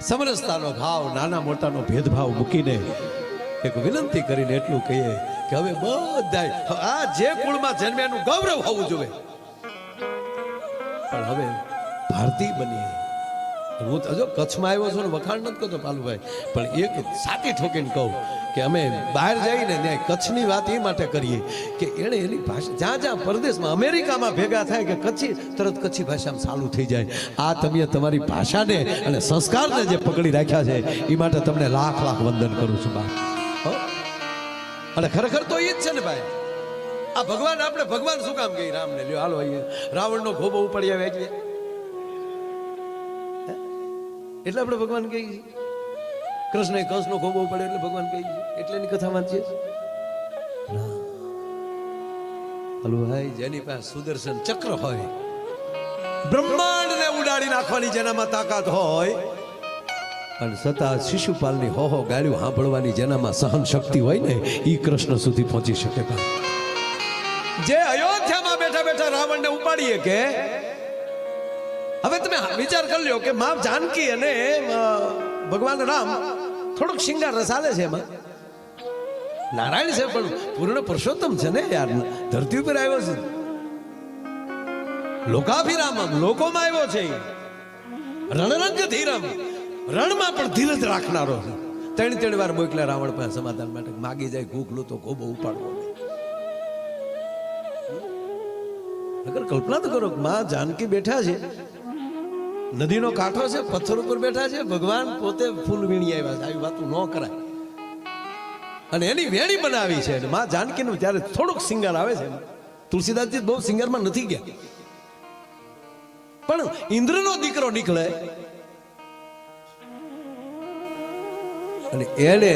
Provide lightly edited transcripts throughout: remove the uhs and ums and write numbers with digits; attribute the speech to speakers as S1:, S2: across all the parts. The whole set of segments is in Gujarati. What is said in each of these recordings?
S1: સમરસતાનો ભાવ, નાના મોટાનો ભેદભાવ મૂકીને એક વિનંતી કરીને એટલું કહીએ કે હવે બધાય આ જે કુળમાં જન્મ્યાનું ગૌરવ હોવું જોઈએ, પણ હવે ભારતીય બનીએ. હું તો જો કચ્છમાં આવ્યો છું ને વખાણ નથી કરતો પાલુભાઈ, પણ એક સાચી ઠોકીને કહું કે અમે બહાર જઈને ત્યાં કચ્છની વાત એ માટે કરીએ કે એણે એની ભાષા જ્યાં જ્યાં પરદેશમાં અમેરિકામાં ભેગા થાય કે કચ્છી તરત કચ્છી ભાષામાં ચાલુ થઈ જાય. આ તમે તમારી ભાષાને અને સંસ્કારને જે પકડી રાખ્યા છે એ માટે તમને લાખ લાખ વંદન કરું છું બા. અને ખરેખર તો એ જ છે ને ભાઈ, આ ભગવાન આપણે ભગવાન શું કામ કહી રામને લ્યો હાલો અહીંયા રાવણનો ખોબો ઉપાડી આવે એટલે આપણે ભગવાન કહીએ છીએ. કૃષ્ણ કંસનો ખોબો પડે એટલે ભગવાન કહીએ છીએ, એટલે એની કથા વાંચીએ છીએ. હલો ભાઈ, જેની પાસે સુદર્શન ચક્ર હોય, બ્રહ્માંડને ઉડાડી નાખવાની જેનામાં તાકાત હોય, અને છતાં શિશુપાલની હો ગાળ્યું સાંભળવાની જેનામાં સહન શક્તિ હોય ને, એ કૃષ્ણ સુધી પહોંચી શકે. જે અયોધ્યામાં બેઠા બેઠા રાવણને ઉપાડીએ કે હવે તમે વિચાર કરી લ્યો કે માં જાનકી અને ભગવાન રામ થોડોક શિંગાર રસાલે છે, એમાં નારાયણ છે પણ પૂર્ણ પુરુષોત્તમ છે ને યાર, ધરતી ઉપર આવ્યો છે, લોકાભિરામ લોકોમાં આવ્યો છે, રણરંગ ધીરમ રણમાં પણ ધીરજ રાખનારો છે. ત્રણ વાર મોકલ્યા રાવણ પાસે સમાધાન માટે, માગી જાય ભૂખલું તો ખોબો ઉપાડવો. અગર કલ્પના તો કરો, માં જાનકી બેઠા છે, નદીનો કાંઠો છે, પથ્થર ઉપર બેઠા છે, ભગવાન પોતે ફૂલ વીણી આવ્યા છે. આવી વાતો ન કરાય. અને એની વેણી બનાવી છે માં જાનકીનું. ત્યારે થોડુંક સિંગાર આવે છે, તુલસીદાસજી બહુ સિંગારમાં નથી ગયા, પણ ઇન્દ્રનો દીકરો નીકળે અને એને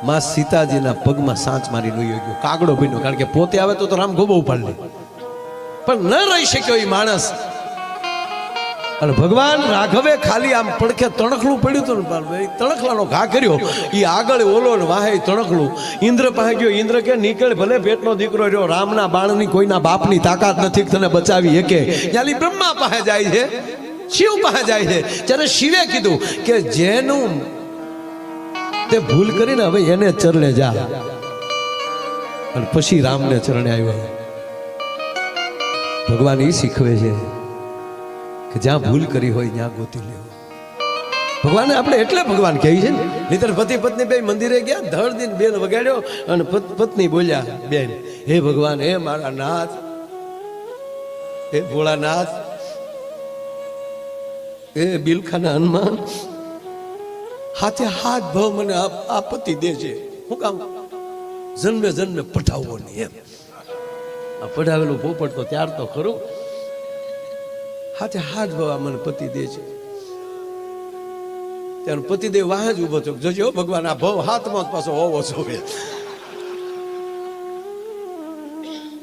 S1: માં સીતાજીના પગમાં સાંચ મારી લઈ ગયો, કાગડો બન્યો. કારણ કે પોતે આવે તો રામ ગોબો ઉપાડ લે, પણ ન રહી શક્યો એ માણસ. અને ભગવાન રાઘવે ખાલી આમ પડખે તણખલું પડ્યું હતું ને, તણખલાનો ઘા કર્યો, એ આગળ ઓલો ને વાહે તણખલું ઇન્દ્ર પાસે ગયો. ઇન્દ્ર કે નીકળ, ભલે પેટનો દીકરો રહ્યો, રામના બાણની કોઈના બાપની તાકાત નથી તને બચાવી એકે. ત્યાંથી બ્રહ્મા પાસે જાય છે, શિવ પાસે જાય છે. ત્યારે શિવે કીધું કે જેનું તે ભૂલ કરીને હવે એને ચરણે જા. અને પછી રામને ચરણે આવ્યો. ભગવાન એ શીખવે છે કે જ્યાં ભૂલ કરી હોય ત્યાં ગોતી લેવો. ભગવાને આપણે એટલે ભગવાન કહે છે ને, નહીતર પતિ પત્ની બે મંદિરે ગયા, ધડ દિન બેન વગાડ્યો અને પત્ની બોલ્યા, બેન હે ભગવાન, હે મારા નાથ, હે ભોળાનાથ, હે બિલખાના હનુમાન, હાથે હાથ ભાવ મને આપત્તિ દે છે. હું કામ જન્મે જન્મે પઠાવવો નહીં એમ. આ પઢાવેલું પોપટ તો ત્યાર તો ખરું, હાથે હાથ ભાવ મને પતિ દે છે. ત્યારે પતિદેવ વાહ જ ઉભો થયો, જોજો ભગવાન આ ભાવ હાથમાં પાછો હોવો જોઈએ.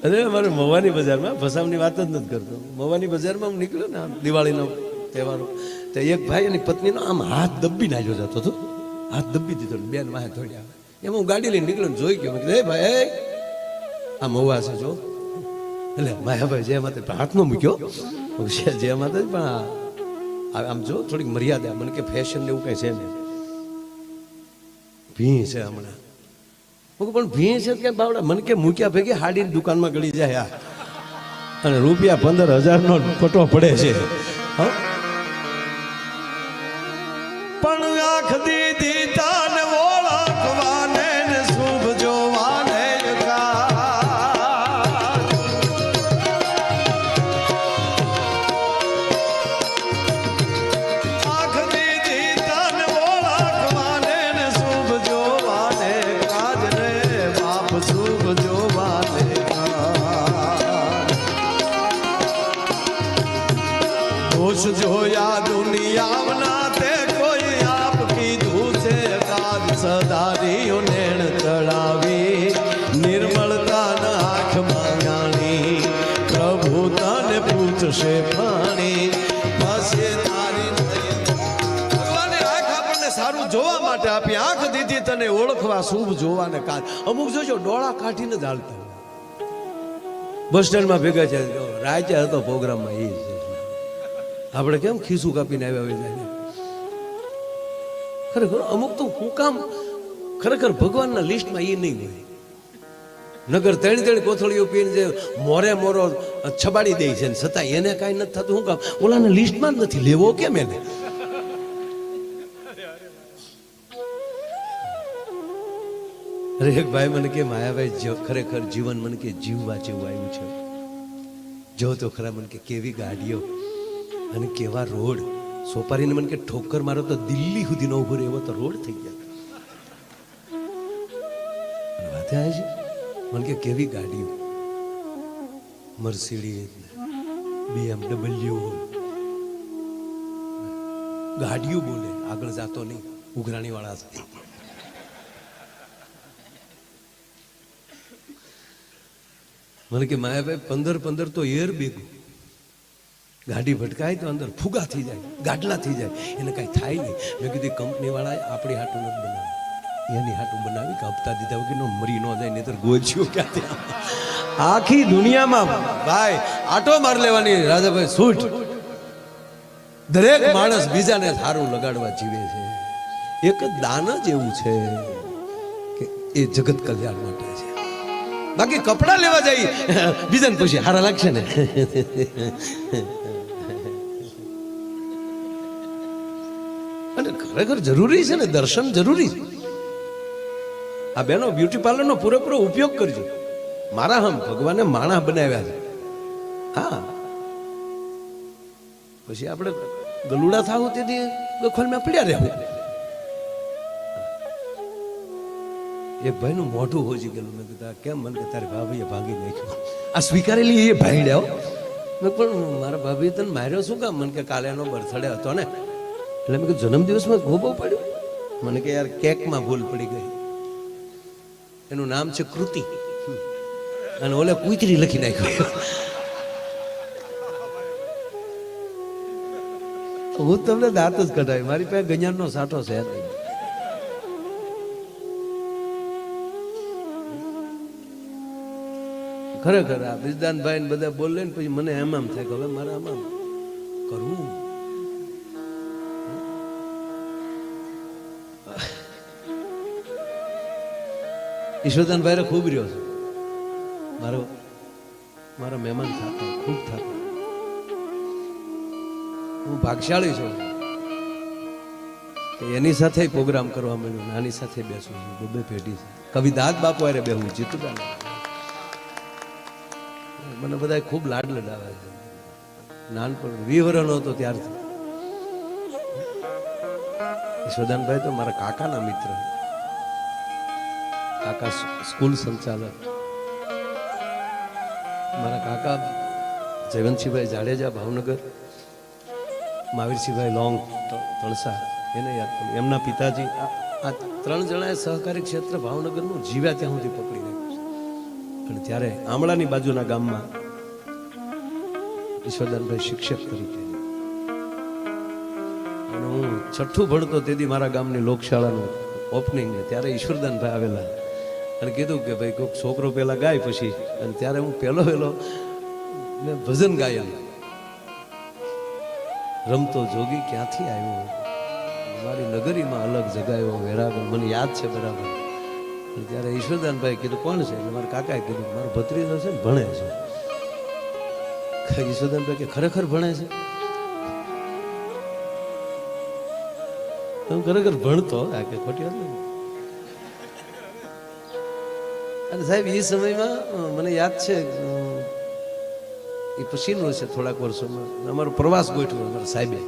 S1: અરે અમારે મવાની બજારમાં, ભસામની વાત જ નથી કરતો, મવાની બજારમાં હું નીકળ્યો ને દિવાળીનો તહેવારો, તો એક ભાઈ એની પત્નીનો આમ હાથ દબ્બી નાખ્યો જતો હતો, હાથ દબ્બી દીધો, બેન વાહે થોડી આવે. એમાં હું ગાડી લઈને નીકળ્યો, જોઈ ગયો, મેં કીધું હે ભાઈ આ મવા છે જો. એટલે માયાભાઈ જે માતે હાથમાં મૂક્યો, જે માતે પણ આમ જો થોડીક મર્યાદા, મને કે ફેશન ને એવું કઈ છે ને, ભી છે હમણાં. પણ ભી છે કે બાવડા, મને કે મૂક્યા ભેગી હાડીની દુકાનમાં ગળી જાય અને રૂપિયા 15,000 નો પટો પડે છે. પણ આંખ દીધી તાન ઓળખવાને ને શુભ જોવાને, આંખ દીધી તાન ઓળખવાને ને શુભ જોવાને કાજ રે બાપ, શુભ જોવાને દોષ જોયા દુનિયાના સદારીઓ નેણ ચડાવી, નિર્મળતા આંખમાં જાણી, પ્રભુ તને પૂછશે પાણી પાસે તારી. ભગવાને આંખ આપણને સારું જોવા માટે આપી, આંખ દીધી તને ઓળખવા શુભ જોવાને કાજ. અમુક જોજો ડોળા કાઢીને જ હાલતા, બસ સ્ટેન્ડમાં ભેગા છે, રાતે હતો પ્રોગ્રામમાં, એ આપણે કેમ ખીસું કાપીને આવ્યા હોય, ખરેખર અમુક તો હું કામ ખરેખર ભગવાનના લિસ્ટમાં એ નહીં હોય. નગર ત્રણ કોથળીઓ પીને જે મોરે મોરો છબાડી દે છે છતાં એને કાંઈ નથી થતું. શું કામ? ઓલાને લિસ્ટમાં જ નથી લેવો કેમ એને? અરે એક ભાઈ મને કે માયાભાઈ ખરેખર જીવન મને કે જીવવા જેવું આવ્યું છે. જો તો ખરા મને કે કેવી ગાડીઓ અને કેવા રોડ. સોપારીને મને કે ઠોકર મારો તો દિલ્હી સુધી ન ઉભો રહે એવો તો રોડ થઈ ગયા. વાત આવે છે મને કે કેવી ગાડીઓ, મર્સિડીઝ, BMW ગાડીઓ બોલે, આગળ જાતો નહીં, ઉઘરાણી વાળા છે. મને કે માયાભાઈ 15 તો એર બેગું, ગાડી ભટકાય તો અંદર ફુગા થઈ જાય, ગાડલા થઈ જાય, એને કાંઈ થાય નહીં. મેં કીધું કંપની વાળા આપણી હાટું નથી બનાવી, એની હાટું બનાવી કે હપ્તા દીધા વગર મરી ન જાય, નહીતર ગોચ્યું ક્યાંથી. આખી દુનિયામાં ભાઈ આટો માર લેવાની રાજાભાઈ છૂટ. દરેક માણસ બીજાને સારું લગાડવા જીવે છે. એક દાન જ એવું છે કે એ જગત કલ્યાણ માટે છે. બાકી કપડા લેવા જઈ બીજાને પૂછે હારા લાગશે ને. અને ખરેખર જરૂરી છે ને, દર્શન જરૂરી છે. આ બેનો બ્યુટી પાર્લરનો પૂરેપૂરો ઉપયોગ કરજો. મારા હમ ભગવાને માણસ બનાવ્યા છે. હા, પછી આપણે ગલુડા થાવું તેથી ગખોલમાં પડ્યા રહેવું. એક ભાઈનું મોઢું હોજી ગયેલું. મેં કીધું કેમ? મને કે તારી ભાભીએ ભાંગી નાખ્યું. આ સ્વીકારેલી એ ભાઈ લ્યાવો. મેં પણ મારા ભાભી તને માર્યો શું કામ? મને કે કાલે એનો બર્થડે હતો ને, એટલે મેં કીધું જન્મદિવસમાં ગોબો પડ્યો. મને કે યાર કેકમાં ભૂલ પડી ગઈ. એનું નામ છે કૃતિ અને ઓલે કુતરી લખી નાખ્યું. હું તમને દાંત જ કઢાવી, મારી પાસે ગંજાનનો સાઠો છે નહીં. ખરેખર આ બિરદાનભાઈ ને બધા બોલે ને પછી મને એમ થાય કે હવે મારે આમાં કરવું. ઈશ્વરદાનભાઈ ખૂબ રહ્યો છે. મારા મહેમાન થતા ખૂબ થતા. હું ભાગશાળી છું કે એની સાથે પ્રોગ્રામ કરવા મળ્યો, આની સાથે બેસું છું. બે પેઢી છે. કવિદાસ બાપુ અરે બેહું જીતુદાન. મને બધા ખૂબ લાડ લડાવે છે. નાનપણ 20 વર્ષનો હતો ત્યારથી. ઈશ્વરદાનભાઈ તો મારા કાકાના મિત્ર. કાકા સ્કૂલ સંચાલક. મારા કાકા જયવંતસિંહભાઈ જાડેજા ભાવનગર, મહાવીરસિંહભાઈ લોંગ તણસા, એને યાદ કરું. એમના પિતાજી આ 3 જણાએ સહકારી ક્ષેત્ર ભાવનગરનું જીવ્યા ત્યાં સુધી પકડી રાખ્યું છે. અને ત્યારે આમળાની બાજુના ગામમાં ઈશ્વરદાનભાઈ શિક્ષક તરીકે, અને હું 6ઠું ભણતો તેથી મારા ગામની લોકશાળાનું ઓપનિંગ, ત્યારે ઈશ્વરદાનભાઈ આવેલા અને કીધું કે ભાઈ કોઈક છોકરો પહેલા ગાય પછી. અને ત્યારે હું પહેલો મેં ભજન ગાયેલું, રમતો જોગી ક્યાંથી આવ્યો, મારી નગરીમાં અલગ જગાયો વેરાગો. મને યાદ છે બરાબર. ત્યારે ઈશ્વરદાનભાઈ કીધું કોણ છે? એટલે મારા કાકાએ કીધું મારો ભત્રીજો છે ને ભણે છે. ઈશ્વરદાનભાઈ કે ખરેખર ભણે છે? હું ખરેખર ભણતો. આ કે ખોટી વાત નહીં. અને સાહેબ એ સમયમાં મને યાદ છે, એ પછીનું છે થોડાક વર્ષોમાં, અમારો પ્રવાસ ગોઠવ્યો અમારા સાહેબે.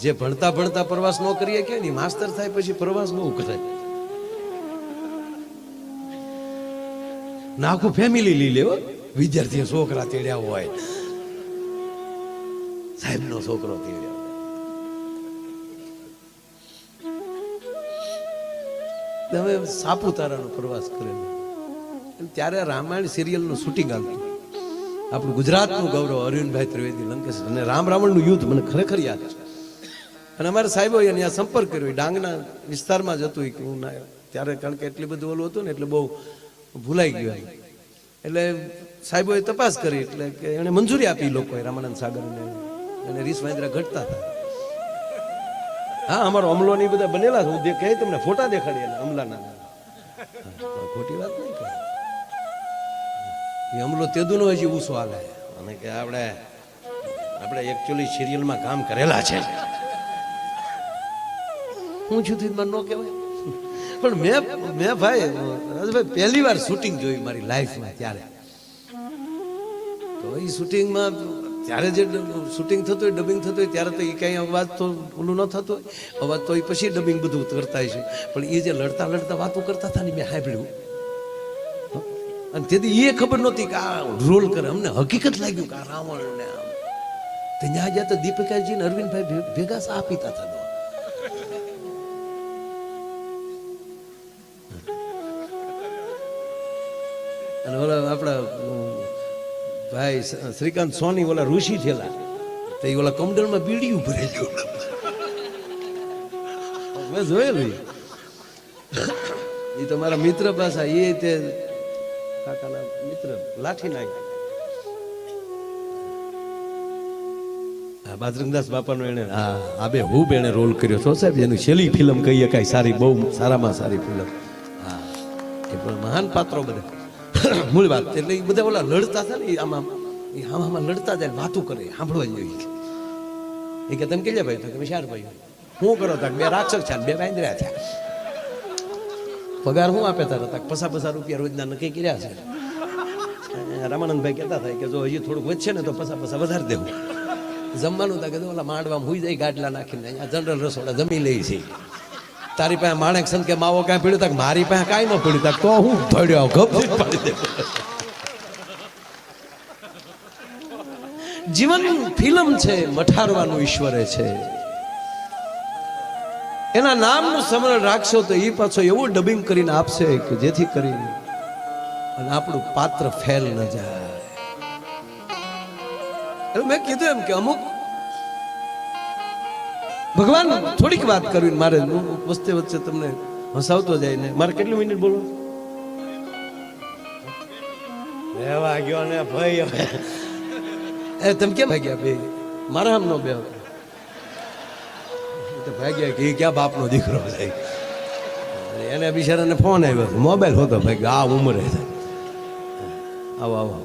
S1: જે ભણતા ભણતા પ્રવાસ ન કરીએ કે નહીં, માસ્તર થાય પછી પ્રવાસ બહુ કરાય. આખું ફેમિલી લઈ લેવો. વિદ્યાર્થી છોકરા તેડ્યા હોય, સાહેબ નો છોકરો તેડ્યા. હવે સાપુતારાનો પ્રવાસ કરેલો. ત્યારે રામાયણ સિરિયલનું શૂટિંગ આવતું. આપણું ગુજરાતનું ગૌરવ અરવિંદભાઈ ત્રિવેદી લંકેશ અને રાવણનું યુદ્ધ મને ખરેખર યાદ છે. અને અમારા સાહેબો અહીંયા સંપર્ક કર્યો. ડાંગના વિસ્તારમાં જ હતું કે હું ના, ત્યારે કારણ કે એટલી બધું ઓલું હતું ને એટલે બહુ ભૂલાઈ ગયું. એટલે સાહેબોએ તપાસ કરી એટલે કે એને મંજૂરી આપી લોકોએ રામાનંદ સાગરને, અને રીસ વાંદરા ઘટતા હતા. હા, અમારો અમલો ની બધા બનેલા છે. હું કહે તમને ફોટા દેખાડી એના અમલાના. ખોટી વાત નહીં કહે. એ અમલો તેદુનો હજી ઊંચો હાલે અને કે આપણે એકચ્યુઅલી સિરિયલમાં કામ કરેલા છે. હું છું મને ન કહેવાય. પણ મેં ભાઈ રાજભાઈ પહેલી વાર શૂટિંગ જોઈ મારી લાઈફમાં. ત્યારે તો એ શૂટિંગમાં ત્યારે જે શૂટિંગ થતું હોય, ડબિંગ થતું હોય, ત્યારે તો એ કાંઈ અવાજ તો ઓલું ન થતો હોય. અવાજ તો એ પછી ડબિંગ બધું કરતા છે. પણ એ જે લડતા લડતા વાતો કરતા હતા ને મેં સાંભળ્યું. અને તેથી એ ખબર નહોતી કે આ રોલ કરે. અમને હકીકત લાગ્યું કે આ રાવણ ને આમ. ત્યાં ગયા તો દીપિકાજી ને અરવિંદભાઈ ભેગા સા પીતા હતા. અને ઓલા આપણા ભાઈ શ્રીકાંત સોની ઓલા ઋષિ થયેલા તો એ ઓલા કમડલમાં બીડીયું ભરેલું મેં જોયેલું. એ તો મારા મિત્ર પાછા એ તે કાકાના મિત્ર લાઠી નાખ્યા. બાજરંગદાસ બાપાનો એને આ બે હું એને રોલ કર્યો છો સાહેબ. એની છેલ્લી ફિલ્મ કહીએ કાંઈ સારી, બહુ સારામાં સારી ફિલ્મ. હા, એ પણ મહાન પાત્રો બધા. મૂળ વાત એટલે એ બધા ઓલા લડતા હતા ને આમાં લડતા જાય, વાતું કરે, સાંભળવા જોઈએ. એ કે તમે કેટલા ભાઈ? તો તમે 4 ભાઈ. શું કરો? તક 2 રાક્ષસ છે, 2 વાંદરા થયા. પગાર શું આપે તારે? તક ₹50 રોજના નક્કી કર્યા છે. રામાનંદભાઈ કહેતા થાય કે જો હજી થોડુંક વધશે ને તો પૈસા વધારે દેવું. જમવાનું તા કે ઓલા માંડવા હુઈ જાય ગાડલા નાખીને અહીંયા જનરલ રસોડા જમી લે છે. તારી પાસે માણેક સંત કે માવો કાંઈ પડ્યું? તક મારી પાસે કાંઈ ન પડ્યું. તક તો હું પડ્યો ગપ પાડી દે. જીવન ફિલ્મ છે, મઠારવાનું ઈશ્વરે છે. એના નામનું સ્મરણ રાખશો તો એ પાછો એવું ડબિંગ કરીને આપશે કે જેથી કરીને અને આપણું પાત્ર ફેલ ન જાય. એટલે મેં કીધું એમ કે અમુક ભગવાન થોડીક વાત કરવી મારે વચ્ચે વચ્ચે તમને હસાવતો જાય ને. મારે કેટલી મિનિટ બોલવું? રહેવા ગયો ને ભાઈ. એ તમે કેમ ભાગ્યા બે? મારા આમ નો બે ભાગ્યા કે ક્યાં બાપનો દીકરો થાય. એને બિચારાને ફોન આવ્યો, મોબાઈલ હોતો ભાઈ આ ઉંમરે થાય. આવો આવો.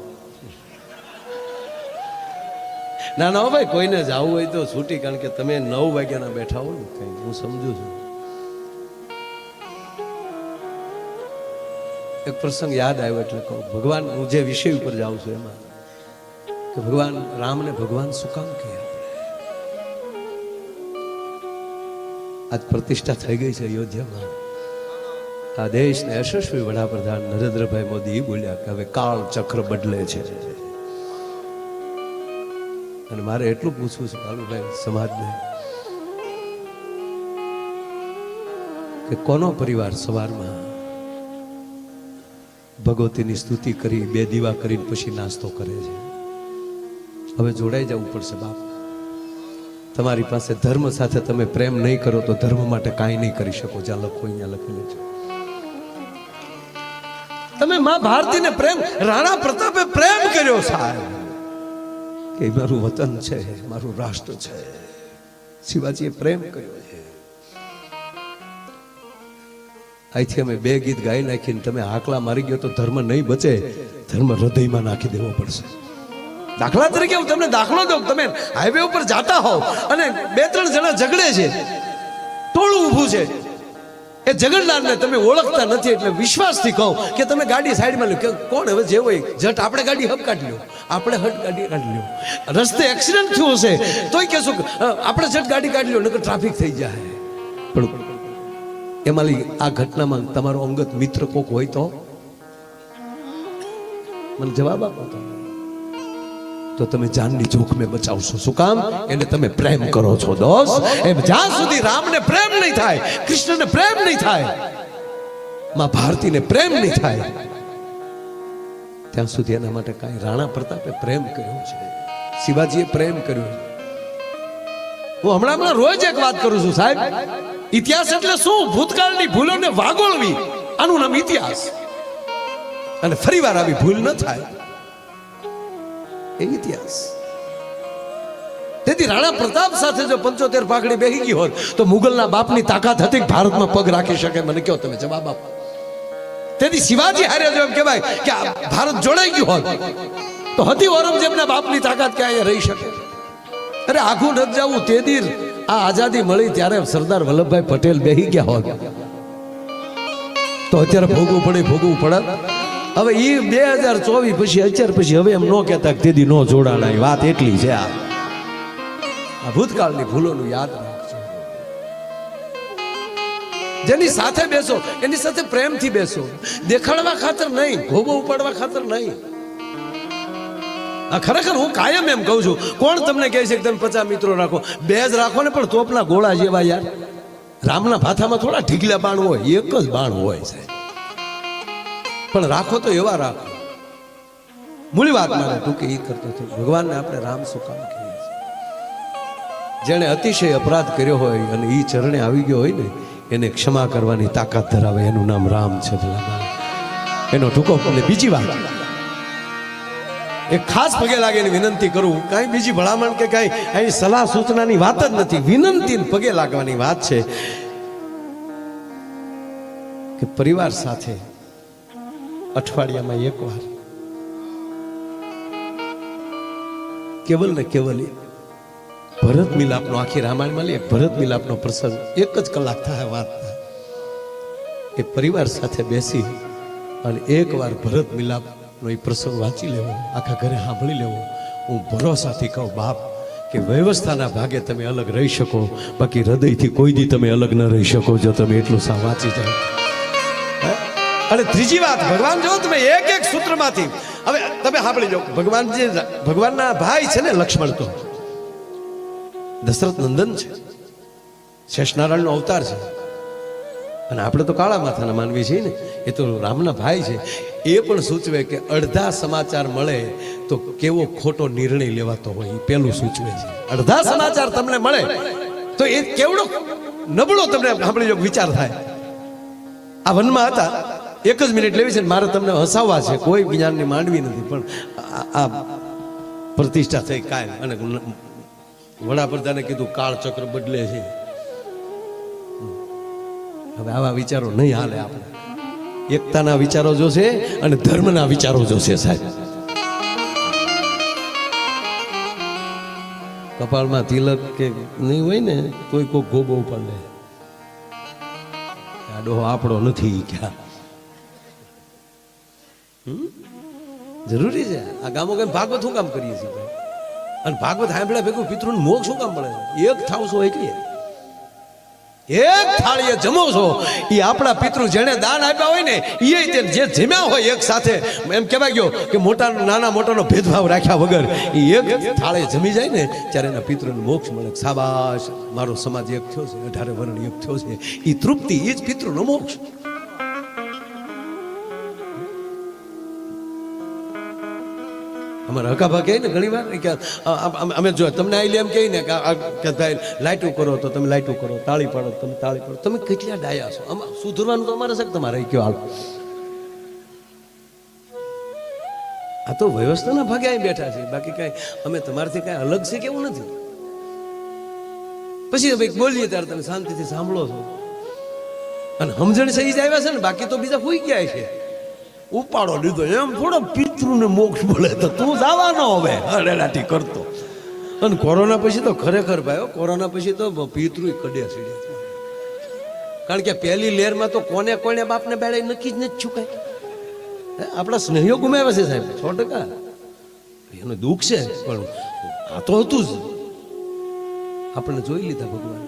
S1: ના ના ભાઈ, કોઈને જવું હોય તો છૂટી, કારણ કે તમે 9 વાગ્યાના બેઠા હો ને કઈ હું સમજુ છું. એક પ્રસંગ યાદ આવ્યો એટલે કહું. ભગવાન, હું જે વિષય ઉપર જાઉં છું એમાં કે ભગવાન રામને ભગવાન શું કામ કહે? આજ પ્રતિષ્ઠા થઈ ગઈ છે અયોધ્યામાં. આ દેશને યશસ્વી વડાપ્રધાન નરેન્દ્રભાઈ મોદી બોલ્યા કે હવે કાળ ચક્ર બદલે છે. અને મારે એટલું પૂછવું છે કાલુભાઈ સમાજને કે કોનો પરિવાર સવારમાં ભગવતીની સ્તુતિ કરી 2 દીવા કરીને પછી નાસ્તો કરે છે? હવે જોડાઈ જવું પડશે બાપ. તમારી પાસે ધર્મ સાથે તમે પ્રેમ નહીં કરો તો ધર્મ માટે કાંઈ નહીં કરી શકો. જ્યાં લખો અહીંયા લખેલું છે. તમે માં ભારતીને પ્રેમ, રાણા પ્રતાપે પ્રેમ કર્યો સાહેબ કે મારું વતન છે, મારું રાષ્ટ્ર છે. શિવાજીએ પ્રેમ કર્યો છે. અહીંથી અમે 2 ગીત ગાઈ નાખીને તમે હાકલા મારી ગયો તો ધર્મ નહીં બચે. ધર્મ હૃદયમાં નાખી દેવો પડશે. દાખલા તરીકે હું તમને દાખલો દઉં. તમે હાઈવે ઉપર જાતા હોવ અને 2-3 જણા ઝઘડે છે, ટોળું ઊભું છે. એ ઝઘડનારને તમે ઓળખતા નથી એટલે વિશ્વાસથી કહો કે તમે ગાડી સાઈડમાં લો. કે કોણ હવે જે હોય જટ આપણે ગાડી હબ કાઢી લો, આપણે હટ ગાડી કાઢી લો. રસ્તે એક્સિડન્ટ થયું હશે તોય કહેશું આપણે જટ ગાડી કાઢી લો, નકર ટ્રાફિક થઈ જાય. પણ એમાં આ ઘટનામાં તમારો અંગત મિત્ર કોક હોય તો મને જવાબ આપો. તો તમે જાનની જોખમે બચાવશો. શું કામ? એને તમે પ્રેમ કરો છો દોસ્ત. એમ જ્યાં સુધી રામને પ્રેમ નહીં થાય, કૃષ્ણને પ્રેમ નહીં થાય, માં ભારતીને પ્રેમ નહીં થાય, ત્યાં સુધી એના માટે કાંઈ. રાણા પ્રતાપે પ્રેમ કર્યો છે, શિવાજીએ પ્રેમ કર્યો. હું હમણાં રોજ એક વાત કરું છું સાહેબ. ઇતિહાસ એટલે શું? ભૂતકાળની ભૂલોને વાગોળવી, આનું નામ ઇતિહાસ. અને ફરીવાર આવી ભૂલ ન થાય એ ઇતિહાસ. તે તેથી રાણા પ્રતાપ સાથે જો 75 પાઘડી બેહી ગઈ હોત તો મુગલના બાપની તાકાત હતી કે ભારતમાં પગ રાખી શકે? મને કહો તમે જવાબ આપો. તેથી શિવાજી હારે જો એમ કહેવાય કે ભારત જોડાઈ ગયું હોત તો હતી ઔરંગઝેબના બાપની તાકાત કે અહીંયા રહી શકે? અરે આખું નથી જવું. તેદી આ આઝાદી મળી ત્યારે સરદાર વલ્લભભાઈ પટેલ બેહી ગયા હોત તો અત્યારે ભોગવું પડે. હવે એ 2024 પછી અત્યાર પછી હવે એમ ન કહેતા કે તેદી નો જોડાણા. વાત એટલી છે. આ ભૂતકાળની ભૂલોનું યાદ રાખજો. જેની સાથે બેસો એની સાથે પ્રેમથી બેસો, દેખાડવા ખાતર નહીં, ભોગો ઉપાડવા ખાતર નહીં. આ ખરેખર હું કાયમ એમ કહું છું. કોણ તમને કહે છે કે તમે 50 મિત્રો રાખો? 2 જ રાખો ને, પણ તોપના ગોળા જેવા. યાર રામના ભાથામાં થોડા ઢીકલા બાણ હોય, એક જ બાણ હોય સાહેબ. પણ રાખો તો એવા રાખો. મૂળી વાત મારે તું કે એ કરતો હતો. ભગવાનને આપણે રામ શું કામ કહીએ છીએ? જેણે અતિશય અપરાધ કર્યો હોય અને એ ચરણે આવી ગયો હોય ને એને ક્ષમા કરવાની તાકાત ધરાવે, એનું નામ રામ છે. એનો ટૂંકો. અને બીજી વાત, એક ખાસ પગે લાગીને વિનંતી કરું. કાંઈ બીજી ભલામણ કે કાંઈ અહીં સલાહ સૂચનાની વાત જ નથી, વિનંતી પગે લાગવાની વાત છે કે પરિવાર સાથે અઠવાડિયામાં એકવાર કેવલ ને કેવલ ભરત મિલાપનો, આખી રામાયણમાં લે ભરત મિલાપનો પ્રસંગ 1 જ કલાક થાય વાત થાય. એ પરિવાર સાથે બેસી અને એકવાર ભરત મિલાપનો એ પ્રસંગ વાંચી લેવો, આખા ઘરે સાંભળી લેવો. હું ભરોસાથી કહું બાપ કે વ્યવસ્થાના ભાગે તમે અલગ રહી શકો, બાકી હૃદયથી કોઈ દી તમે અલગ ન રહી શકો જો તમે એટલું વાંચી જાય. અને ત્રીજી વાત, ભગવાન જો તમે એક સૂત્રમાંથી હવે તમે સાંભળી જાઓ. ભગવાનના ભાઈ છે ને લક્ષ્મણ, તો દશરથ નંદન છે, શેષનારાયણનો અવતાર છે. અને આપણે તો કાળા માથાના માનવી છીએ ને, એ તો રામના ભાઈ છે. એ પણ સૂચવે કે અડધા સમાચાર મળે તો કેવો ખોટો નિર્ણય લેવાતો હોય એ પેલું સૂચવે છે. અડધા સમાચાર તમને મળે તો એ કેવડો નબળો તમને સાંભળી જો વિચાર થાય. આ વનમાં હતા, 1 જ મિનિટ લેવી છે ને મારે તમને હસાવવા છે, કોઈ જ્ઞાનની માંડવી નથી, પણ આ પ્રતિષ્ઠા થઈ કાયમ. અને વડાપ્રધાને કીધું કાળચક્ર બદલે છે. હવે આવા વિચારો નહીં હાલે. આપણે એકતાના વિચારો જોશે અને ધર્મના વિચારો જોશે સાહેબ. કપાળમાં તિલક કે નહીં હોય ને તોય કોઈ ગોબો પડે. આ ડોહો આપણો નથી ક્યાં જરૂરી છે. આ ગામો કેમ ભાગવત શું કામ કરીએ છીએ? અને ભાગવત સાંભળ્યા ભેગું પિતૃને મોક્ષ શું કામ મળે? એક થાવ છો એકલી, એક થાળીએ જમો છો. એ આપણા પિતૃ જેને દાન આપ્યા હોય ને એ જે જમ્યા હોય એક સાથે, એમ કહેવાય ગયો કે મોટા નાના મોટાનો ભેદભાવ રાખ્યા વગર એ એક થાળે જમી જાય ને ત્યારે એના પિતૃને મોક્ષ મળે. શાબાશ, મારો સમાજ એક થયો છે, 18 વર્ણ એક થયો છે. એ તૃપ્તિ એ જ પિતૃનો મોક્ષ. અમારા હકાભા કહે ને ઘણી વાર કે અમે જો તમને આઈ એમ કહી ને કે ભાઈ લાઈટું કરો તો તમે લાઈટું કરો, તાળી પાડો તમે તાળી પાડો. તમે કેટલા ડાયા છો? આમાં સુધરવાનું તો અમારે છે તમારે કયો હાલ. આ તો વ્યવસ્થાના ભાગે અહીં બેઠા છે, બાકી કાંઈ અમે તમારાથી કાંઈ અલગ છે કેવું નથી. પછી બોલીએ ત્યારે તમે શાંતિથી સાંભળો છો અને સમજણ સહી જ આવ્યા છે ને, બાકી તો બીજા હોઈ ગયા છે. ઉપાડો લીધો એમ થોડો પિતૃને મોક્ષ બોલે તો તું જવાનો હવે હરેલાટી કરતો. અને કોરોના પછી તો ખરેખર ભાઈ, કોરોના પછી તો પિતૃ કડ્યા સીડ્યા. કારણ કે પહેલી લહેરમાં તો કોને કોને બાપને બેડે નક્કી જ નથી છુકાય. આપણા સ્નેહીઓ ગુમાવ્યા છે સાહેબ 100%. એનું દુઃખ છે, પણ આ તો હતું જ. આપણે જોઈ લીધા ભગવાન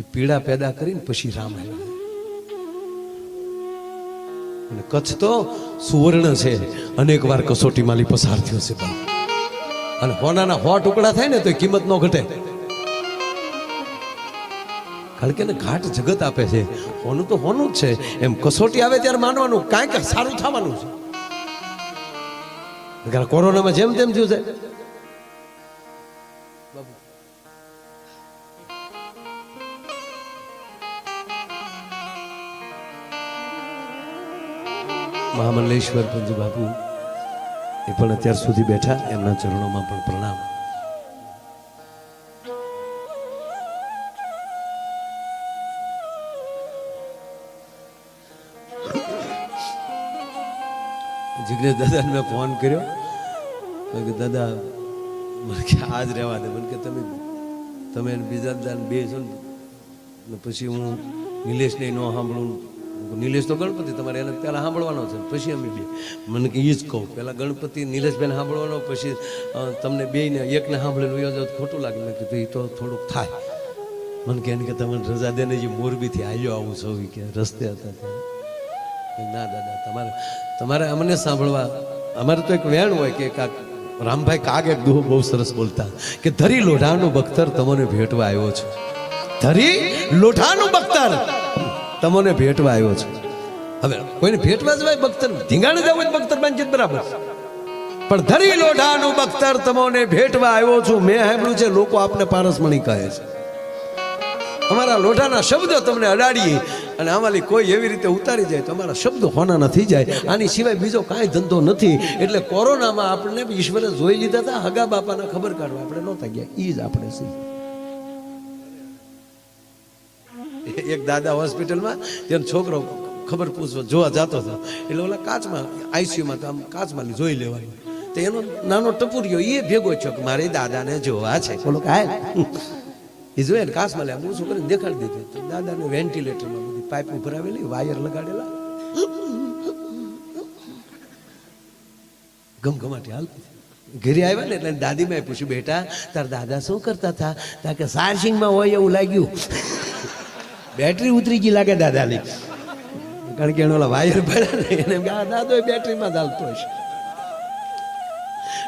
S1: એ પીડા પેદા કરીને પછી રામ આવ્યા. અને કચ્છ તો સુવર્ણ છે, અનેક વાર કસોટીમાંથી પસાર થયો છે. અને હોનાના 100 ટુકડા થાય ને તો કિંમત ન ઘટે. કારણ કે ઘાટ જગત આપે છે. હોનું તો હોનું જ છે. એમ કસોટી આવે ત્યારે માનવાનું કાંઈક સારું થવાનું છે. કોરોનામાં જેમ તેમ થયું છે. મહામંડલેશ્વર પંજ બાપુ એ પણ અત્યાર સુધી બેઠા, એમના ચરણોમાં પણ પ્રણામ. જિગ્નેશ દાદાને મેં ફોન કર્યો કે દાદા મને કે આજ રહેવા દે, મને કે તમે બીજા દાદા બે છો ને પછી હું નિલેશને ન સાંભળું. નિલેશ તો ગણપતિ તમારે એને પહેલાં સાંભળવાનો છે, પછી અમે બે. મને કે એ જ કહું, પહેલાં ગણપતિ નિલેશભાઈને સાંભળવાનો, પછી તમને બેને એકને સાંભળીને વયો જાવ ખોટું લાગે. મેં કીધું એ તો થોડુંક થાય. મને કે એને કે તમને રજા દે ને, જે મોરબીથી હાલ્યો આવું છો કે રસ્તે હતા ત્યાં. ના દાદા તમારે અમને સાંભળવા. અમારે તો એક વેણ હોય કે રામભાઈ કાગ એક દુહો બહુ સરસ બોલતા કે ધરી લોઢાનું બખ્તર તમને ભેટવા આવ્યો છું. ધરી લોઢાનું બખ્તર તમને ભેટવા આવ્યો છું. હવે કોઈને ભેટવા જવાય બખ્તર, ધીંગાણે જવું હોય બખ્તર બાંધી બરાબર, પણ ધરી લોઢાનું બખ્તર તમને ભેટવા આવ્યો છું. મેં સાંભળ્યું છે લોકો આપને પારસમણી કહે છે. અમારા લોઢાના શબ્દો તમને અડાડીએ અને આમાંથી કોઈ એવી રીતે ઉતારી જાય તો અમારા શબ્દો હોના થઈ જાય. આની સિવાય બીજો કાંઈ ધંધો નથી. એટલે કોરોનામાં આપણને ઈશ્વરે જોઈ લીધા હતા, હગા બાપાના ખબર કાઢવા આપણે નહોતા ગયા. એ જ આપણે છે. એક દાદા હોસ્પિટલમાં તેનો છોકરો ખબર પૂછવા જોવા જતો હતો, એટલે ઓલા કાચમાં આઈસીયુમાં તો આમ કાચમાં જોઈ લેવાનું. તો એનો નાનો ટપુરિયો એ ભેગો છો કે મારે દાદાને જોવા છે. બોલો કે એ જોઈએ ને કાચમાં લે હું શું કરીને દેખાડી દીધું. તો દાદાને વેન્ટિલેટરમાં બધી પાઇપ ભરાવેલી, વાયર લગાડેલા, ગમગમાટી હાલતી. ઘરે આવ્યા ને એટલે દાદીમાં પૂછ્યું, બેટા તાર દાદા શું કરતા હતા? તા કે ચાર્જિંગમાં હોય એવું લાગ્યું, બેટરી ઉતરી ગઈ લાગે દાદાની. કારણ કે એનો વાયર ભર્યા ને એને દાદો બેટરીમાં ચાલતો હશે.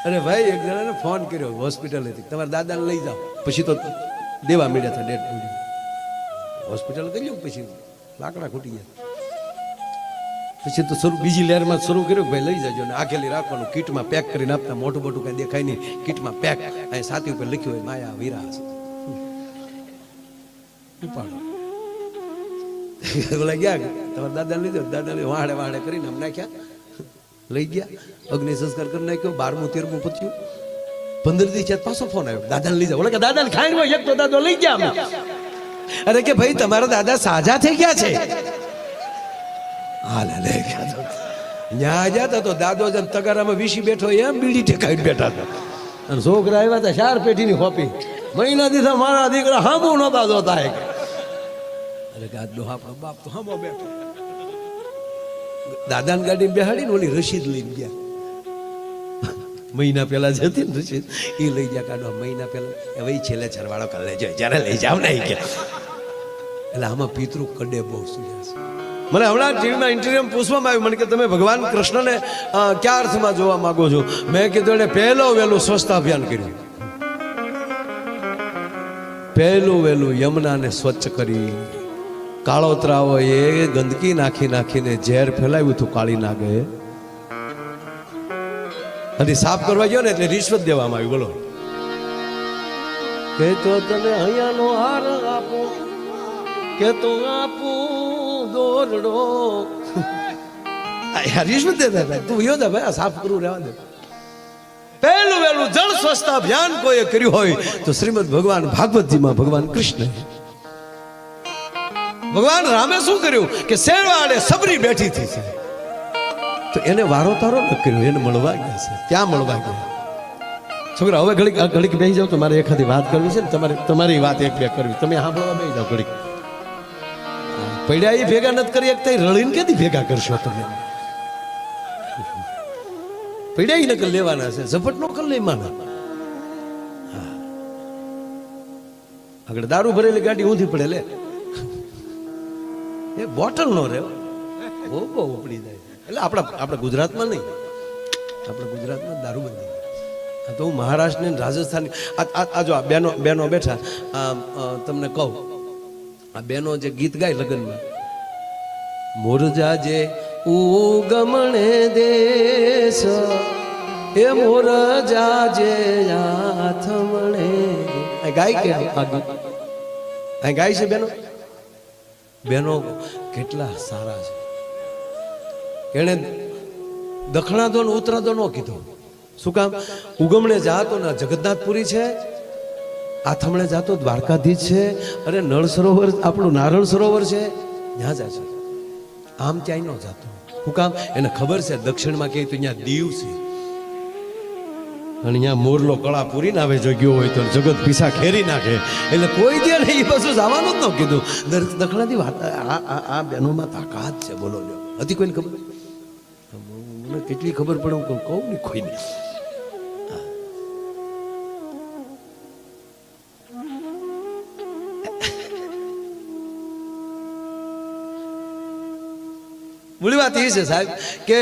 S1: અરે ભાઈ એક જણાને ફોન કર્યો હોસ્પિટલેથી, તમારા દાદાને લઈ જાઓ. પછી તો દેવા મળ્યા હતા ડેડ બોડી. હોસ્પિટલ કર્યું, પછી લાકડા ખૂટી ગયા. પછી તો બીજી લહેરમાં શરૂ કર્યું કે ભાઈ લઈ જજો ને આખેલી રાખવાનું, કીટમાં પેક કરીને આપતા. મોટું મોટું કઈ દેખાય નહીં, કીટમાં પેક. અહીં સાથી ઉપર લખ્યું હોય માયા વિરાસ. ઉપાડો બોલા ગયા તમારા દાદાને લીધો. દાદાને વાહડે વાહડે કરીને આમ નાખ્યા, લઈ ગયા, અગ્નિ સંસ્કાર કરી નાખ્યો. 12મું 13મું પત્યું. 15 દી છે પાછો ફોન આવ્યો, દાદાને લઈ જાઓ. બોલે કે દાદાને ખાઈ હોય એક તો દાદો લઈ ગયા અમે. અરે કે ભાઈ તમારા દાદા સાજા થઈ ગયા છે. હાલે લઈ ગયા. ત્યાં જતા તો દાદો જેમ તગારામાં વીસી બેઠો એમ બીડી ઠેકાઈ બેઠા હતા. અને છોકરા આવ્યા હતા 4 પેટીની હોપી. મહિના દીધા મારા દીકરા હામો નહોતા જોતા. અરે ગાદલો આપણો બાપ તો હામો બેઠો. દાદાની ગાડી બેહાડીને ઓલી રસીદ લઈને ગયા. મહિના પહેલા જ હતી ને રસીદ, એ લઈ ગયા કાઢવા. મહિના પહેલા હવે છેલ્લે છરવાળો કરી લેજો, જ્યારે લઈ જાવ ને કે. એટલે આમાં પિતૃ કડે બહુ સુર્યા છે. મને હમણાં ટીવીમાં ઇન્ટરવ્યુમાં પૂછવામાં આવ્યું, મને કે તમે ભગવાન કૃષ્ણને કયા અર્થમાં જોવા માંગો છો? મેં કીધું એને વહેલું સ્વચ્છતા અભિયાન કર્યું. વહેલું યમુનાને સ્વચ્છ કરી, કાળોતરાઓ એ ગંદકી નાખીને ઝેર ફેલાવ્યું હતું કાળી નાગે. અને સાફ કરવા ગયો ને એટલે રિશ્વત દેવામાં આવી. બોલો કે તો તને અહીંયાનો હાર આપો, કે તો આપું દોરડો. રિશ્વત દેતા હતા. તું યોદા ભાઈ સાફ કરવું રહેવા દે. વહેલું જળ સ્વચ્છતા અભિયાન કોઈએ કર્યું હોય તો શ્રીમદ ભગવાન ભાગવતજીમાં ભગવાન કૃષ્ણ. ભગવાન રામે શું કર્યું કે શેરવાડે સબરી બેઠી હતી તો એને વારો તારો ન કર્યો, એને મળવા ગયા છે, ત્યાં મળવા ગયા. છોકરા હવે ઘડીક બેસી જાવ તો મારે એખાદી વાત કરવી છે ને, તમારી વાત એક બે કરવી. તમે સાંભળવા બેસી જાઓ ઘડીક. પડ્યા એ ભેગા નથી કરી શકતા, રળીને કેથી ભેગા કરશો તમે? પડ્યા નકલ લેવાના છે, ઝપટ નો કર લેવાના. આગળ દારૂ ભરેલી ગાડી ઊંધી પડે લે, એ બોટલ નો રે બહુ ઉપડી જાય. એટલે આપણા ગુજરાતમાં નહીં, આપણા ગુજરાતમાં દારૂબંધી. તો હું મહારાષ્ટ્ર ને રાજસ્થાન આ જો આ બેનો બેઠા, તમને કહું આ બેનો જે ગીત ગાય લગ્નમાં, મોરજા જે ઉગમણે દેશ એ મોરજા જે આથમણે ગાય કે આ ગાય છે બેનો કેટલા સારા છે. એને દખણા દો ને ઉત્તરા દો ન કીધો, શું કામ? ઉગમણે જાતો ના જગન્નાથપુરી છે, આથમણે જાતો દ્વારકાધીશ છે, અને નળ સરોવર આપણું નારણ સરોવર છે, ત્યાં જાય છે. આમ ક્યાંય ન જાતો. શું કામ? એને ખબર છે દક્ષિણમાં ક્યાંય તો અહીંયા દીવ છે, અને અહીંયા મોરલો કળા પૂરી ના આવે, જો ગયો હોય તો જગત પીસા ખેરી નાખે, એટલે કોઈ દે નહીં, એ બધું જવાનું જ ન કીધું. દખલાથી વાત આ બહેનોમાં તાકાત છે, બોલો જો. હતી કોઈને ખબર? મને કેટલી ખબર પડે હું કહું ને કોઈ નહીં. મૂળ વાત એ છે સાહેબ કે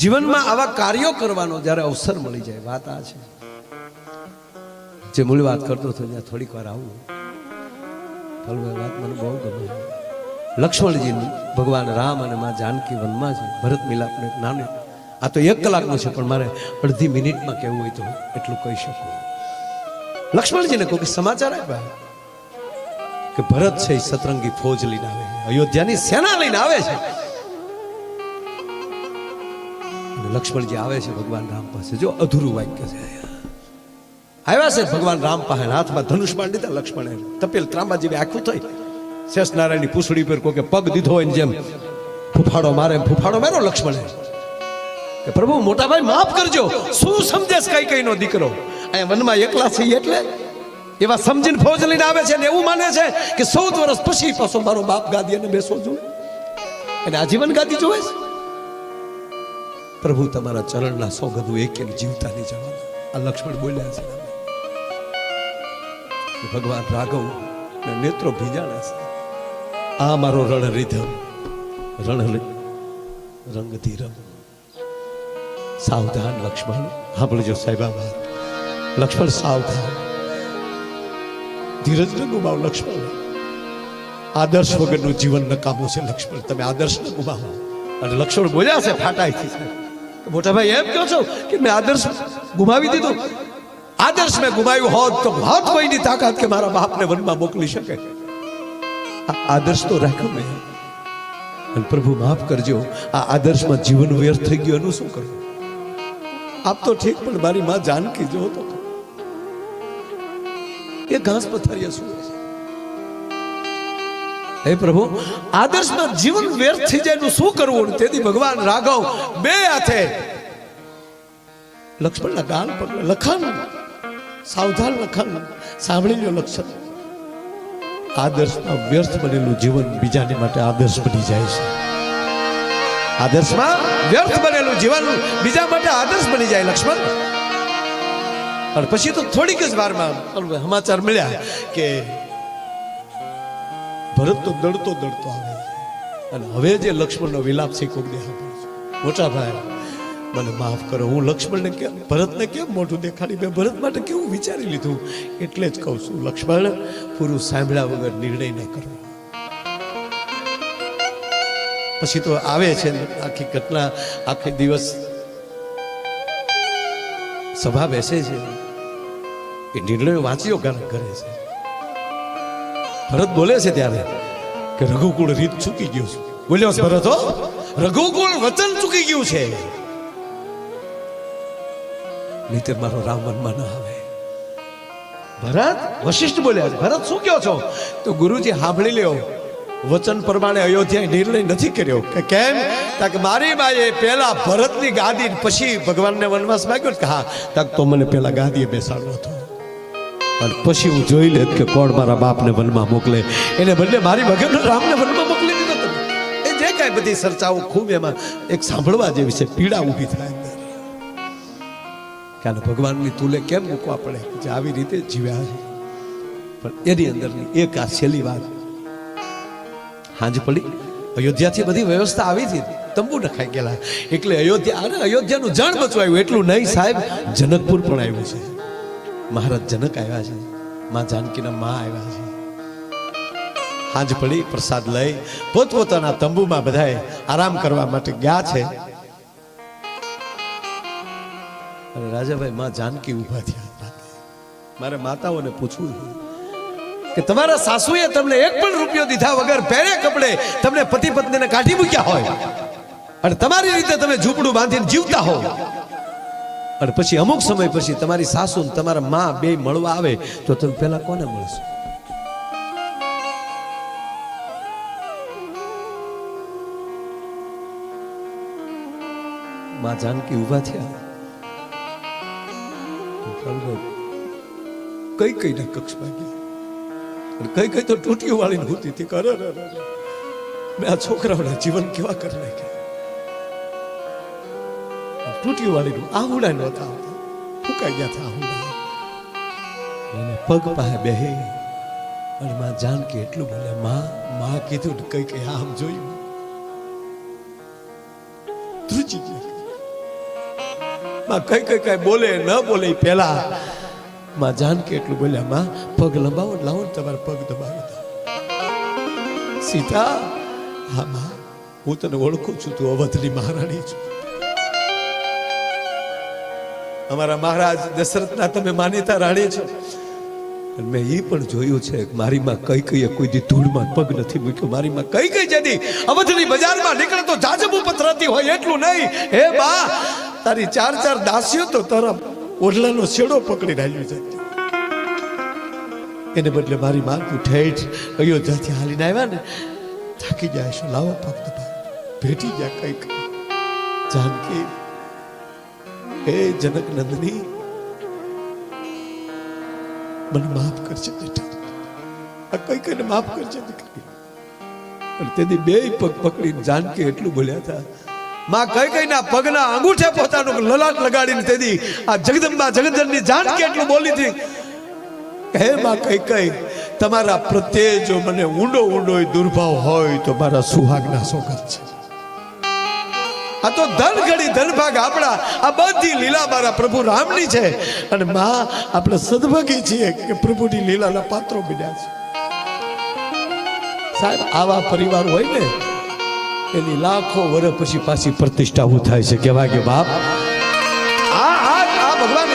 S1: જીવનમાં આવા કાર્યો કરવાનો જ્યારે અવસર મળી જાય, વાત આ છે. જે મૂળ વાત કરતો હતો ત્યાં થોડીક વાર આવું, વાત મને બહુ ગમે. લક્ષ્મણજી ભગવાન રામ અને માં જાનકી વનમાં છે, ભરત મિલાપને નાનું, આ તો 1 કલાકનું છે, પણ મારે અડધી મિનિટમાં કહેવું હોય તો એટલું કહી શકું. લક્ષ્મણજીને કોઈ સમાચાર આપ્યા કે ભરત છે એ સતરંગી ફોજ લઈને આવે, અયોધ્યાની સેના લઈને આવે છે. લક્ષ્મણજી આવે છે ભગવાન રામ પાસે. જો અધૂરું વાક્ય છે, આવ્યા છે ભગવાન રામ પાસે, હાથમાં ધનુષ બાણ લીધા. લક્ષ્મણે તપેલ ત્રાંબા જેવી આખું થઈ, શેષ નારાયણની પૂંછડી પર કોઈ પગ દીધો હોય ને જેમ ફૂફાડો મારે, ફૂફાડો મારો લક્ષ્મણે કે પ્રભુ મોટા ભાઈ માફ કરજો, શું સમજેશ કઈ કઈ નો દીકરો, અહીંયા વનમાં એકલા છે એટલે એવા સમજીને ફોજ લઈને આવે છે ને એવું માને છે કે 14 વર્ષ પછી પાછો મારો બાપ ગાદી અને બેસો જોવે, અને આજીવન ગાદી જોવે છે. પ્રભુ તમારા ચરણના સોગંદુ એક જીવતા નહીં જવાનું, આ લક્ષ્મણ બોલ્યા છે. ભગવાન રાઘવ નેત્રો ભીજાણા છે. આ મારો રણ રીધમ, રણ રંગધીરમ. સાવધાન લક્ષ્મણ, સાંભળજો સાહેબ આ વાત. લક્ષ્મણ સાવધાન, ધીરજ ન ગુમાવો લક્ષ્મણ. આદર્શ વગરનું જીવન નકામું છે લક્ષ્મણ, તમે આદર્શ ન ગુમાવો. અને લક્ષ્મણ બોલ્યા છે ફાટાઈથી, મોટા ભાઈ એમ કહો છો કે મેં આદર્શ ગુમાવી દીધો? આદર્શ મેં ગુમાવ્યું હોત તો હોત કોઈની તાકાત કે મારા બાપને વનમાં મોકલી શકે. આદર્શ તો રાખ્યો મેં, અને પ્રભુ માફ કરજો, આ આદર્શમાં જીવન વ્યર્થ થઈ ગયું, એનું શું કરવું? આપ તો ઠીક, પણ મારી માં જાનકી જો તો એ ઘાસ પથારિયા શું છે? હે પ્રભુ, આદર્શમાં જીવન વ્યર્થ થઈ જાય એનું શું કરવું? તેથી ભગવાન રાઘવ બે હાથે લક્ષ્મણના ગાલ પકડે. લખન, સાવધાન લખન, સાંભળી લો લક્ષણ. આદર્શમાં વ્યર્થ બનેલું જીવન બીજાને માટે આદર્શ બની જાય છે. આદર્શમાં વ્યર્થ બનેલું જીવન બીજા માટે આદર્શ બની જાય લક્ષ્મણ. અને પછી તો થોડીક જ વારમાં સમાચાર મળ્યા કે ભરત તો દડતો દડતો આવે, અને હવે જે લક્ષ્મણનો વિલાપ છે કોક દે મોટા ભાઈ મને માફ કરો, હું લક્ષ્મણને કેમ, ભરતને કેમ મોઢું દેખાડી, મેં ભરત માટે કેવું વિચારી લીધું. એટલે જ કહું છું લક્ષ્મણ, પૂરું સાંભળ્યા વગર નિર્ણય ન કરો. પછી તો આવે છે આખી ઘટના, આખી દિવસ સભા બેસે છે, એ નિર્ણય વાંચ્યો કરે છે. ભરત બોલે છે ત્યારે કે રઘુકુળ રીત ચૂકી ગયું છે. બોલ્યો ભરત, હો રઘુકુળ વચન ચૂકી ગયું છે, નહીતર મારો રામ વનમાં ના આવે. ભરત, વશિષ્ઠ બોલ્યા છે, ભરત શું કહો છો? તો ગુરુજી સાંભળી લ્યો, વચન પ્રમાણે અયોધ્યાએ નિર્ણય નથી કર્યો. કે કેમ? કે મારી બાએ પહેલા ભરતની ગાદી પછી ભગવાનને વનવાસ માંગ્યો કે હા, તો મને પહેલા ગાદીએ બેસાડવો હતો, અને પછી હું જોઈ લેત કે કોણ મારા બાપને વનમાં મોકલે. એને બદલે મારી વગર રામને વનમાં મોકલી દીધો. તમે એ જે કાંઈ બધી ચર્ચાઓ ખૂબ એમાં એક સાંભળવા જેવી છે, પીડા ઊભી થાય અંદર. કારણ ભગવાનની તુલે કેમ મૂકવા પડે જે આવી રીતે જીવ્યા છે. પણ એની અંદરની એક આ છેલ્લી વાત, હાંજ પડી, અયોધ્યાથી બધી વ્યવસ્થા આવી હતી, તંબુ નખાઈ ગયેલા, એટલે અયોધ્યાનું જણ બચવાયું. એટલું નહીં સાહેબ, જનકપુર પણ આવ્યું છે. મહારાજ જનક આવ્યા છે, માં જાનકીના માં આવ્યા છે. હાંજ પડી, પ્રસાદ લઈ પોતપોતાના તંબુમાં બધાએ આરામ કરવા માટે ગયા છે. અને રાજાભાઈ માં જાનકી ઉભા થયા. મારે માતાઓને પૂછવું કે તમારા સાસુએ તમને 1 પણ રૂપિયો દીધા વગર પહેરે કપડે તમને પતિ પત્નીને કાઢી મૂક્યા હોય, અને તમારી રીતે તમે ઝૂંપડું બાંધીને જીવતા હો, અને પછી અમુક સમય પછી તમારી સાસુ ને તમારા માં બે મળવા આવે તો તમે પેલા કોને મળશો? માં જાનકી ઉભા થયા, કઈ કઈ ના કક્ષમાં ગયા, કઈ કઈ તો ટૂટીઓ વાળીને હોતી હતી. કરે મેં આ છોકરાઓના જીવન કેવા કરી નાખ્યા. ટૂટીઓ વાળીનું આહુડા નહોતા આવતા, ફૂંકાઈ ગયા હતા આહુડા. એને પગ પાસે બેહે અને માં જાનકી એટલું બોલે, માં કીધું કઈ કઈ આમ જોયું, ધ્રુજી ગયા. માં કઈ બોલે ન બોલે પેલા માં જાનકી એટલું બોલ્યા, માં પગ લંબાવો, લાવો ને તમારા પગ દબાવી દો. સીતા, હા માં હું તને ઓળખું છું, તું અવધની મહારાણી છું. અમારા મહારાજ દશરથના તમે માનીતા રાણી છો. અને મેં એ પણ જોયું છે મારી માં કઈ કોઈ દી ધૂળમાં પગ નથી મૂક્યો. મારી માં કઈ જતી અવધની બજારમાં નીકળે તો જાજબુ પથરાતી હોય એટલું નહીં. હે બા, તારી ચાર દાસીઓ તો તારા ઓઢલાનો છેડો પકડી રાખ્યો છે. એને બદલે મારી માં તું ઠેઠ અયોધ્યાથી હાલીને આવ્યા ને, થાકી જાય છો, લાવો પગ દબાવ, ભેટી જાય કઈક. જાનકી, હે જનક નંદની, મને માફ કરજે બેટા, આ કઈ માફ કરજે દીકરી. અને તેથી બે પગ પકડીને જાનકી એટલું બોલ્યા હતા, માં કઈ ના પગના અંગૂઠે પોતાનું લલાટ લગાડીને તેથી આ જગદંબા જગદંબની જાનકી એટલું બોલી હતી, હે માં કઈ તમારા પ્રત્યે જો મને ઊંડો દુર્ભાવ હોય તો મારા સુહાગના સોગંદ છે. આ તો ધન ઘડી ધન ભાગ આપણા, આ બધી લીલા મારા પ્રભુ રામની છે. અને માં આપણે સદભાગી છીએ કે પ્રભુની લીલાના પાત્રો બન્યા છે. સાહેબ, આવા પરિવાર હોય ને એની લાખો વર્ષ પછી પાછી પ્રતિષ્ઠા ઉ થાય છે. કહેવાય કે બાપ, આ ભગવાન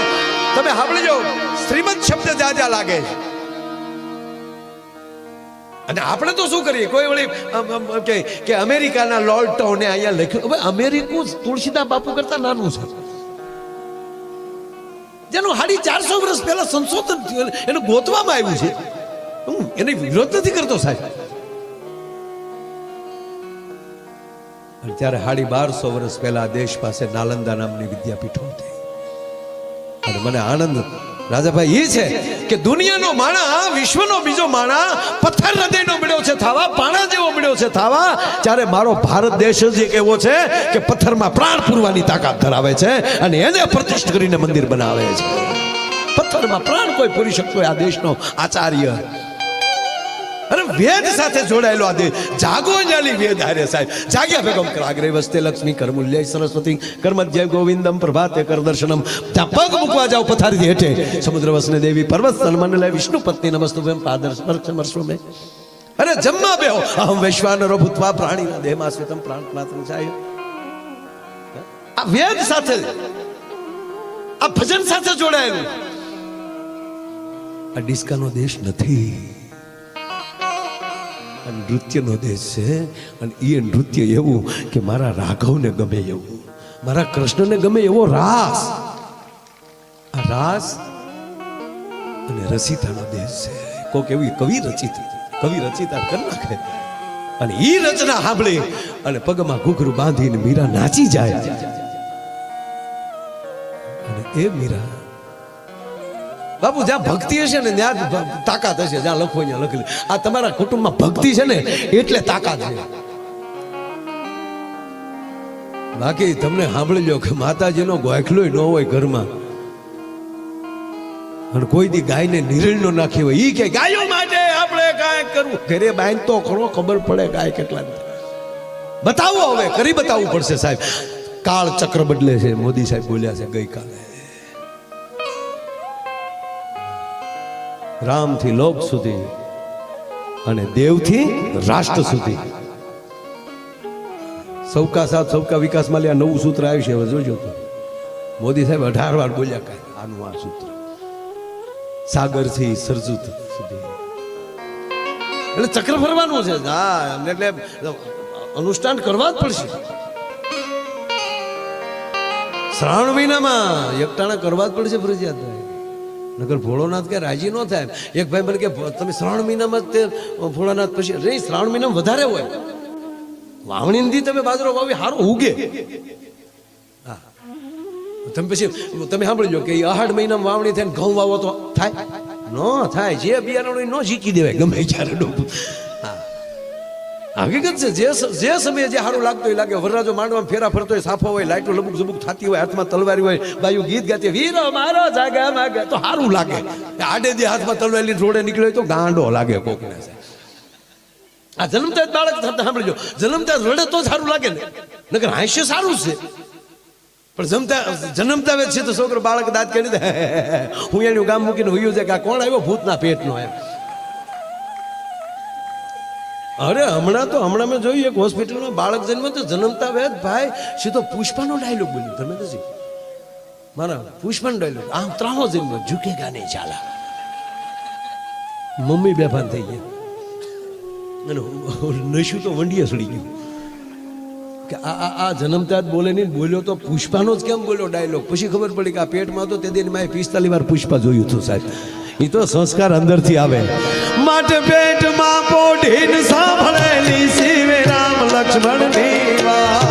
S1: તમે સાંભળી જાઓ, શ્રીમંત શબ્દ જાજા લાગે છે. અને આપણે તો શું કરીએ, કોઈ વળી કે અમેરિકાના લોર્ડ ટાઉને અહીંયા લખ્યું. હવે અમેરિકું તુલસીદાસ બાપુ કરતા નાનું છે, જેનું 450 વર્ષ પહેલા સંશોધન થયું, એનું ગોતવામાં આવ્યું છે. હું એને વિરોધ નથી કરતો સાહેબ. અને ત્યારે 1250 વર્ષ પહેલા દેશ પાસે નાલંદા નામની વિદ્યાપીઠો હતી. અને મને આનંદ રાજાભાઈ એ છે કે દુનિયાનો માણા, વિશ્વનો બીજો માણા પથ્થર હૃદયનો મળ્યો છે થાવા, પાણા જેવો મળ્યો છે થાવા, ત્યારે મારો ભારત દેશ જ એક એવો છે કે પથ્થરમાં પ્રાણ પૂરવાની તાકાત ધરાવે છે અને એને પ્રતિષ્ઠિત કરીને મંદિર બનાવે છે. પથ્થરમાં પ્રાણ કોઈ પૂરી શકતો આ દેશનો આચાર્ય. અરે વેદ સાથે જોડાયેલો આ દેશ, જાગો જાલી વેદ હારે સાહેબ. જાગ્યા ભેગમ કરાગ્રે વસ્તે લક્ષ્મી કરમૂલ્ય સરસ્વતી કરમધ્ય ગોવિંદમ પ્રભાતે કર દર્શનમ. ત્યાં પગ મૂકવા જાવ પથારી હેઠે, સમુદ્ર વસને દેવી પર્વત સન્માન લે વિષ્ણુ પત્ની નમસ્તુભ્યમ પાદર સ્પર્શમર્શો મે. અરે જમવા બેહો, અહમ વૈશ્વાનરો ભૂત્વા પ્રાણીના દેહમાં સ્વેતમ પ્રાણ માત્ર જાય. આ વેદ સાથે, આ ભજન સાથે જોડાયેલું. આ ડિસ્કાનો દેશ નથી, નૃત્યનો દેશ છે. અને એ નૃત્ય એવું કે મારા રાઘવને ગમે એવું, મારા કૃષ્ણને ગમે એવો રાસ. આ રાસ અને રસિતાનો દેશ છે. કોક એવી કવિ રચિતા કરી નાખે અને એ રચના સાંભળી અને પગમાં ઘૂઘરું બાંધીને મીરા નાચી જાય. અને એ મીરા બાપુ, જ્યાં ભક્તિ હશે ને ત્યાં તાકાત હશે. જ્યાં લખો ત્યાં લખેલું. આ તમારા કુટુંબમાં ભક્તિ છે ને એટલે તાકાત છે. બાકી તમને સાંભળી લો કે માતાજીનો ગોખલો ન હોય ઘરમાં, અને કોઈ દી ગાયને નિર્ણય નો નાખી હોય, ઈ કે ગાયો માટે આપણે કાંઈ કરવું. ઘરે બાંધ તો ખરો, ખબર પડે ગાય કેટલા. બતાવો, હવે કરી બતાવવું પડશે સાહેબ. કાળ ચક્ર બદલે છે, મોદી સાહેબ બોલ્યા છે ગઈકાલે. રામથી લોક સુધી અને દેવથી રાષ્ટ્ર સુધી, સૌકા સાથ સૌકા વિકાસમાં લે નવું સૂત્ર આવ્યું છે. હવે જોજો તો મોદી સાહેબ 18 વાર બોલ્યા કાંઈ આનું આ સૂત્ર. સાગરથી સરજુત સુધી એટલે ચક્ર ફરવાનું છે. હા, એટલે અનુષ્ઠાન કરવા જ પડશે. શ્રાવણ મહિનામાં એકટાણા કરવા જ પડશે ફરજિયાત ભાઈ, નગર ભોળોનાથ કે રાજી ન થાય. એક ભાઈ મને કે તમે શ્રાવણ મહિનામાં તે ભોળાનાથ પછી રે શ્રાવણ મહિનામાં વધારે હોય. વાવણી દી તમે બાજરો વાવી સારું ઉગે. હા તમે પછી તમે સાંભળી લો કે અહાડ મહિનામાં વાવણી થાય ઘઉં વાવો તો થાય ન થાય. જે બિયારણ ન શીખી દેવાય ગમે ત્યારે ડૂબ. હકીકત છે. જે સમયે જે સારું લાગતું લાગે. વરરાજો માંડવામાં ફેરા ફરતો હોય, સાફો હોય, લાઈટો લબુક ઝબુક થતી હોય, હાથમાં તલવારી હોય, બાયું ગીત ગાતી વીરો મારો જાગા માગે તો સારું લાગે. આડે જે હાથમાં તલવારી રોડે નીકળ્યો તો ગાંડો લાગે કોકને. આ જન્મતા જ બાળક સાંભળજો, જન્મતા રડે તો સારું લાગે ને, નકર હાસ્ય સારું છે. પણ જન્મતા વેદ છે તો છોકરો બાળક દાંત કરી દે, હું એનું ગામ મૂકીને હોયું છે કે આ કોણ આવ્યો ભૂતના પેટનો એમ. અરે હમણાં મેં જોયું એક હોસ્પિટલમાં બાળક જન્મ તો જન્મતા વેદ ભાઈ સીધો પુષ્પાનો ડાયલોગ બોલ્યો. તમે તો મારા પુષ્પાનો ડાયલોગ આમ ત્રાહો જન્મ ઝૂકેગા નહીં ચાલા. મમ્મી બેભાન થઈ ગયા અને નશું તો વંડીએ સડી ગયું કે આ જન્મતા જ બોલે નહીં, બોલ્યો તો પુષ્પાનો જ કેમ બોલ્યો ડાયલોગ. પછી ખબર પડી કે આ પેટમાં તો તે દિન મેં 45 વાર પુષ્પા જોયું હતું સાહેબ. એ તો સંસ્કાર અંદરથી આવે. માટે પેટમાં પોઢીને સાંભળેલી શિવે રામ લક્ષ્મણની વાત.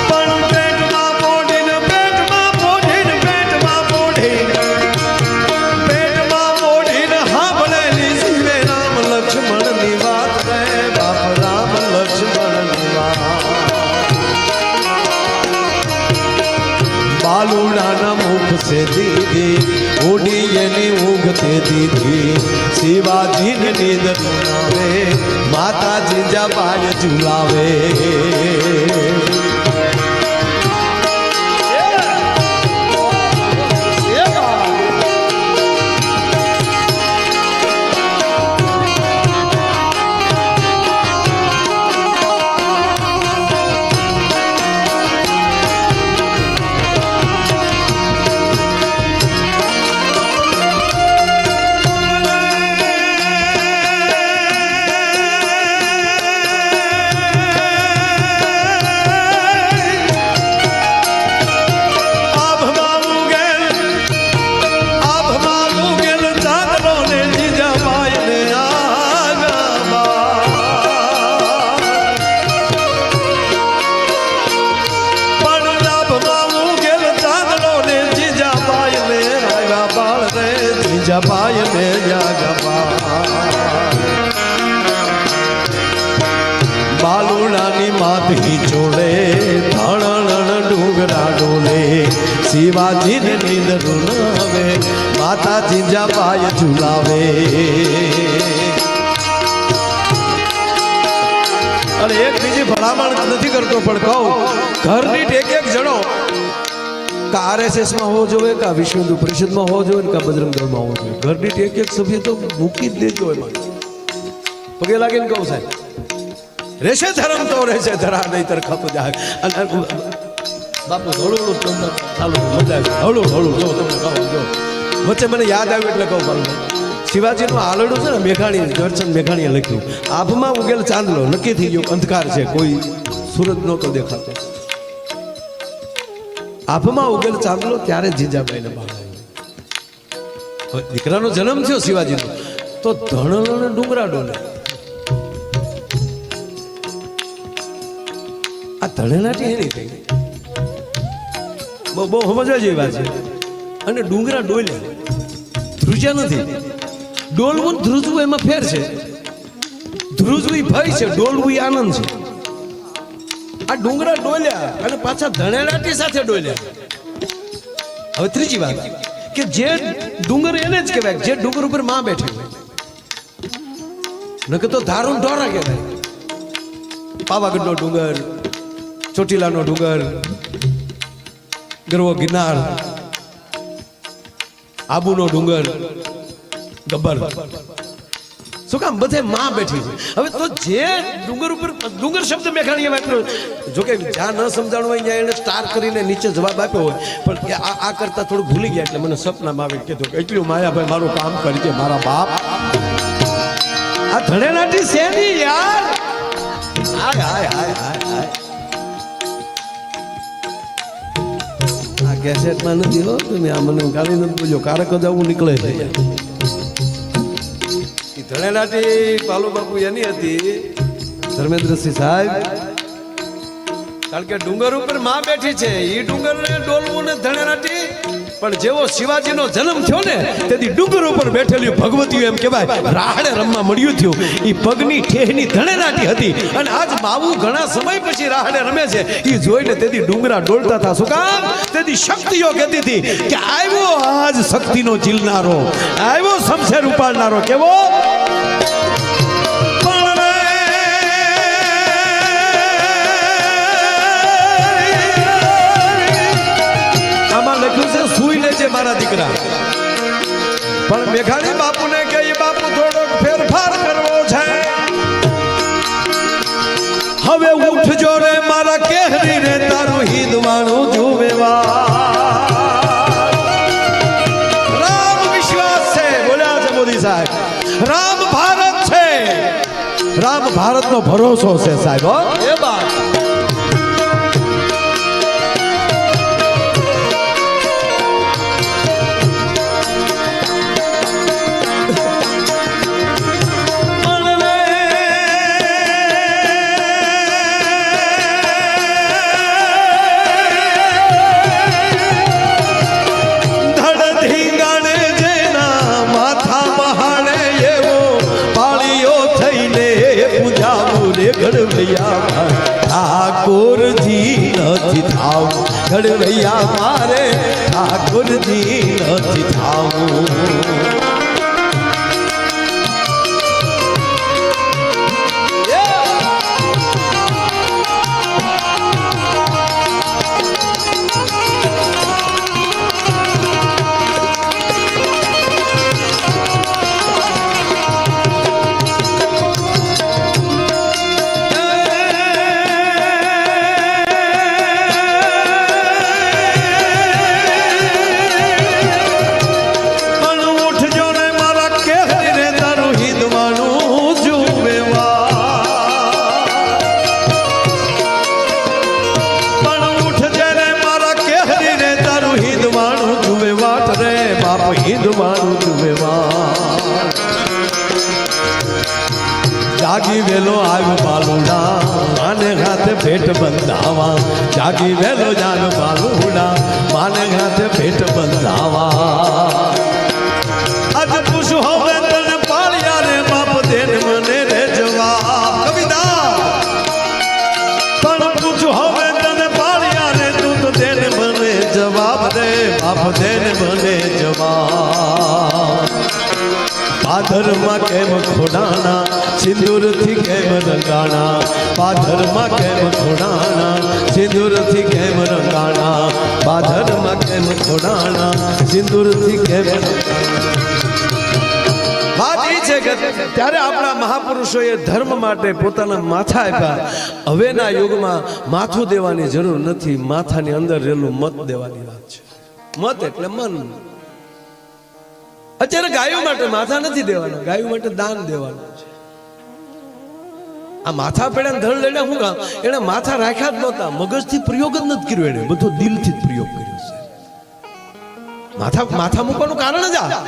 S1: પણ પેટમાં પોઢીને સાંભળેલી શિવે રામ લક્ષ્મણની વાત રે બાપ રામ લક્ષ્મણની વાત. બાલુડાના મુખ સે દીદી ઉડી એની ઊંઘતે દીધી. શિવાજીને નીંદ ઝુલાવે, માતા જીજા બાય ઝુલાવે. જપાય ને બાલુડાની માથી ચોળે ધણણ ડુંગરા ડોલે. શિવાજીને નીંદ રૂનાવે, માતા જીજાબાઈ ઝુલાવે. અને એક બીજી ભલામણ નથી કરતો પણ કહું, ઘરની એક જણો કા RSS માં હોવો જોઈએ, કા વિશ્વ હિન્દુ પરિષદમાં હોવો જોઈએ, કા બજરંગ દળમાં હોવો જોઈએ. ઘરની એક સભ્ય તો મૂકી જ દેજો એમાં. પગે લાગીને કહું સાહેબ, રહેશે ધર્મ તો રહેશે ધરા, નહીતર ખાતો જાય. અને બાપુ હળું તમને ચાલુ મજા આવી, હળું જો તમને કહું જો વચ્ચે મને યાદ આવ્યું એટલે કહું પાલું. શિવાજીનું આલડું છે ને મેઘાણી, દર્શન મેઘાણીએ લખ્યું, આભમાં ઉગેલ ચાંદલો નક્કી થઈ ગયો અંધકાર છે, કોઈ સૂરજ નહોતો દેખાતો. આભમાં ઉગેલ ચાંદલો ત્યારે જીજાબાઈને બાળ આવ્યો. દીકરાનો જન્મ થયો શિવાજીનો તો ધણણ ડુંગરા ડોલે. આ ધણેલાટી એની થઈ બહુ સમજવા જેવી વાત છે. અને ડુંગરા ડોલે ધ્રુજ્યા નથી. ડોલવું ધ્રુજવું એમાં ફેર છે. ધ્રુજવું ભય છે, ડોલવું આનંદ છે. આ ડુંગરા ડોલ્યા અને પાછા ધણેલાટી સાથે ડોલ્યા. હવે ત્રીજી વાત કે જે ડુંગર એને જ કહેવાય જે ડુંગર ઉપર માં બેઠી હોય, નકર તો ધારું ઢોરા કહેવાય. પાવાગઢનો ડુંગર, ચોટીલાનો ડુંગર, ગરવો ગિરનાર, આબુનો ડુંગર, ગબ્બર, શું કામ બધે માં બેઠી છે. હવે તો જે ડુંગર ઉપર ડુંગર શબ્દ મેઘાણીએ વાપર્યો, જોકે જ્યાં ન સમજાણું હોય ત્યાં એને સ્ટાર કરીને નીચે જવાબ આપ્યો હોય, પણ આ કરતા થોડું ભૂલી ગયા એટલે મને સપનામાં આવી કીધું કે એટલું માયાભાઈ મારું કામ કરી છે મારા બાપ. આ ધણેલાટી શેની યાર, હાય હાય હાય હાય હાય આ કેસેટમાં નથી હો તમે આ મને ગાલી નથી બોલ્યો કારક જ આવું નીકળે છે ધણેલાટી પાલુ બાપુ એની હતી ધર્મેન્દ્રસિંહ સાહેબ કારણ કે ડુંગર ઉપર માં બેઠી છે એ ડુંગર ને ડોલવું ને ધણેલાટી પણ જેવો શિવાજીનો જન્મ થયો ને તેથી ડુંગર ઉપર બેઠેલી ભગવતી એમ કહેવાય રાહડે રમવા મળ્યું થયું એ પગની ઠેહની ધણેલાટી હતી અને આજ માવું ઘણા સમય પછી રાહડે રમે છે એ જોઈને તેથી ડુંગરા ડોલતા હતા શું કામ તેથી શક્તિઓ કહેતી હતી કે આવ્યો આજ શક્તિનો ચીલનારો આવ્યો શમશેર ઉપાડનારો કેવો સુઈ લે છે મારા દીકરા પણ મેઘાણી બાપુને કે એ બાપુ થોડો ફેરફાર કરવો છે હવે ઉઠજો રે મારા કેહરી રે તારું હિંદવાણું જુવેવા રામ વિશ્વાસ છે બોલ્યા છે મોદી સાહેબ રામ ભારત છે રામ ભારતનો ભરોસો છે સાહેબ એ વાત ઠાકોરજી નથી થાવું ઘડવૈયા મારે ઠાકોરજી નથી થાવું જાગી વેલો આવ્યો બાલુડા માને હાથે ભેટ બંધાવા જાગી વેલો જાન બાલુડા માને હાથે ભેટ બંધાવા આજ પૂછું હવે તને પાળ્યા રે બાપ દેન મને રે જવાબ કવિતા પણ પૂછું હવે તને પાળ્યા રે તું તો દેન મને જવાબ દે બાપ દેન મને જવાબ પાધરમાં કેમ ખોડાણા સિંદૂરથી કેમ રંગાણા પાધરમાં કેમ ખોડાણા સિંદૂરથી કેમ રંગાણા પાધરમાં કેમ ખોડાણા સિંદૂરથી કેમ વાત એ છે કે ત્યારે આપણા મહાપુરુષોએ ધર્મ માટે પોતાના માથા આપ્યા હવેના યુગમાં માથું દેવાની જરૂર નથી માથાની અંદર રહેલું મત દેવાની વાત છે મત એટલે મન અત્યારે ગાયો માટે માથા નથી દેવાના ગાયો માટે દાન દેવાનું છે આ માથા પેડા ધડ લેડે શું કામ એને માથા રાખ્યા જ નહોતા મગજથી પ્રયોગ જ નથી કર્યો એને બધો દિલથી જ પ્રયોગ કર્યો છે માથા મૂકવાનું કારણ જ આ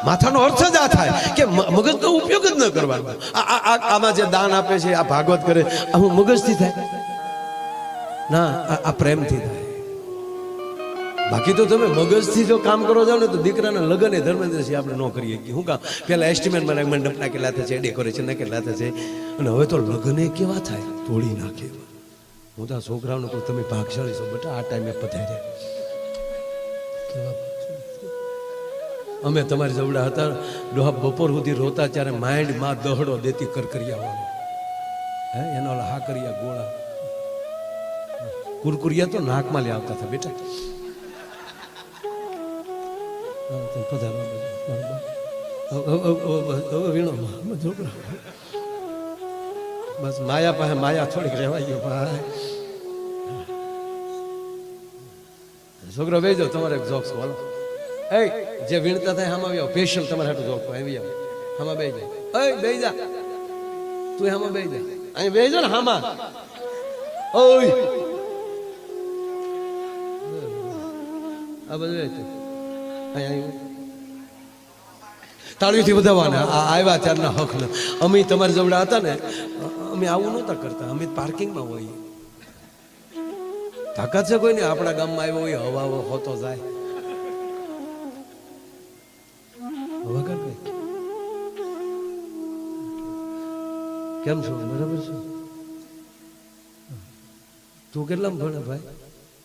S1: માથાનો અર્થ જ આ થાય કે મગજનો ઉપયોગ જ ન કરવાનો આમાં જે દાન આપે છે આ ભાગવત કરે આ હું મગજથી થાય ના આ પ્રેમથી થાય બાકી તો તમે મગજથી જો કામ કરો જાવ ને તો દીકરાના લગ્ન એ ધર્મેન્દ્રસિંહ આપણે ન કરીએ શું કામ પેલા એસ્ટિમેટ મને મંડપના કેટલા થશે ડેકોરેશનના કેટલા થશે અને હવે તો લગ્ન કેવા થાય તોડી નાખે હું તો છોકરાઓને કહું તમે ભાગશાળી છો બેટા આ ટાઈમે પધાર્યા અમે તમારી જવડા હતા ડોહા બપોર સુધી રોતા ત્યારે માઇન્ડ માં દહડો દેતી કરકરિયા હે એનો હાકરિયા ગોળા કુરકુરિયા તો નાકમાં લઈ આવતા હતા બેટા બસ માયા પાસે માયા થોડીક રહેવાય ગયો ભાઈ છોકરો બેજો તમારે એક જોક્સ બોલો એ જે વીણતા થાય હામાં આવ્યો સ્પેશિયલ તમારે હાટું જોક આવી આવો હામાં બે જાય એ બે જા તું હામાં બે જા અહીં બેસજો ને હામાં. ઓય આ બધું તાળીથી વધાવવાના. આવ્યા ત્યારના હક ને અમે તમારા જવડા હતા ને, અમે આવું નહોતા કરતા. અમે પાર્કિંગમાં હોઈએ. તાકાત છે કોઈ ને આપણા ગામમાં આવ્યો હોય હવા હોતો જાય. હવા કર કેમ છો? બરાબર છે. તું કેટલામ ભણે ભાઈ?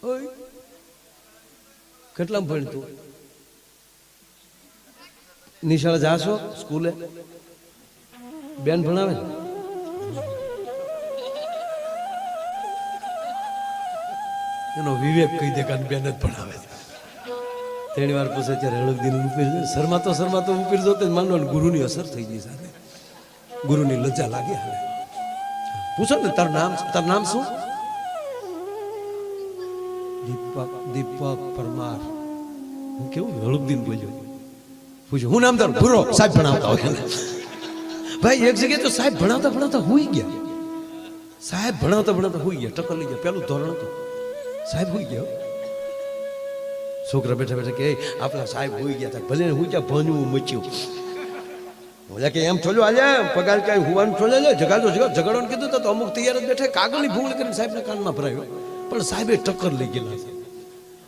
S1: ઓય કેટલામ ભણ તું? નિશાળે જાશો સ્કૂલે? બેન ભણાવે ને? એનો વિવેક કહી દે કે બેન જ ભણાવે છે. તેની વાર પૂછે ત્યારે હળગદી ઉપીર શરમાતો ઉપીર જોતે માનો ગુરુની અસર થઈ ગઈ. સાથે ગુરુની લજ્જા લાગી. હવે પૂછો ને તારું નામ શું? દીપક પરમાર. હું કેવું હળગદીન બોલ્યો. પૂછ્યું હું નામ તારું? ભૂરો. સાહેબ ભણાવતા હોય ભાઈ. એક જગ્યાએ તો સાહેબ ભણાવતા હુઈ ગયા. સાહેબ ભણાવતા હુઈ ગયા. ટક્કર લઈ ગયા. પેલું ધોરણ હતું. સાહેબ હુઈ ગયા. છોકરા બેઠા કે આપણા સાહેબ હુઈ ગયા હતા. ભલે હુઈ ગયા. ભણવું મચ્યું. બોલ્યા કે એમ થોડું હાલ્યા પગાર કઈ હુવાનું થોડે લે જગાડવાનું કીધું તો અમુક તૈયાર જ બેઠા. કાગળની ભૂંગળ કરીને સાહેબના કાનમાં ભરાયો. પણ સાહેબે ટક્કર લઈ ગયેલા છે.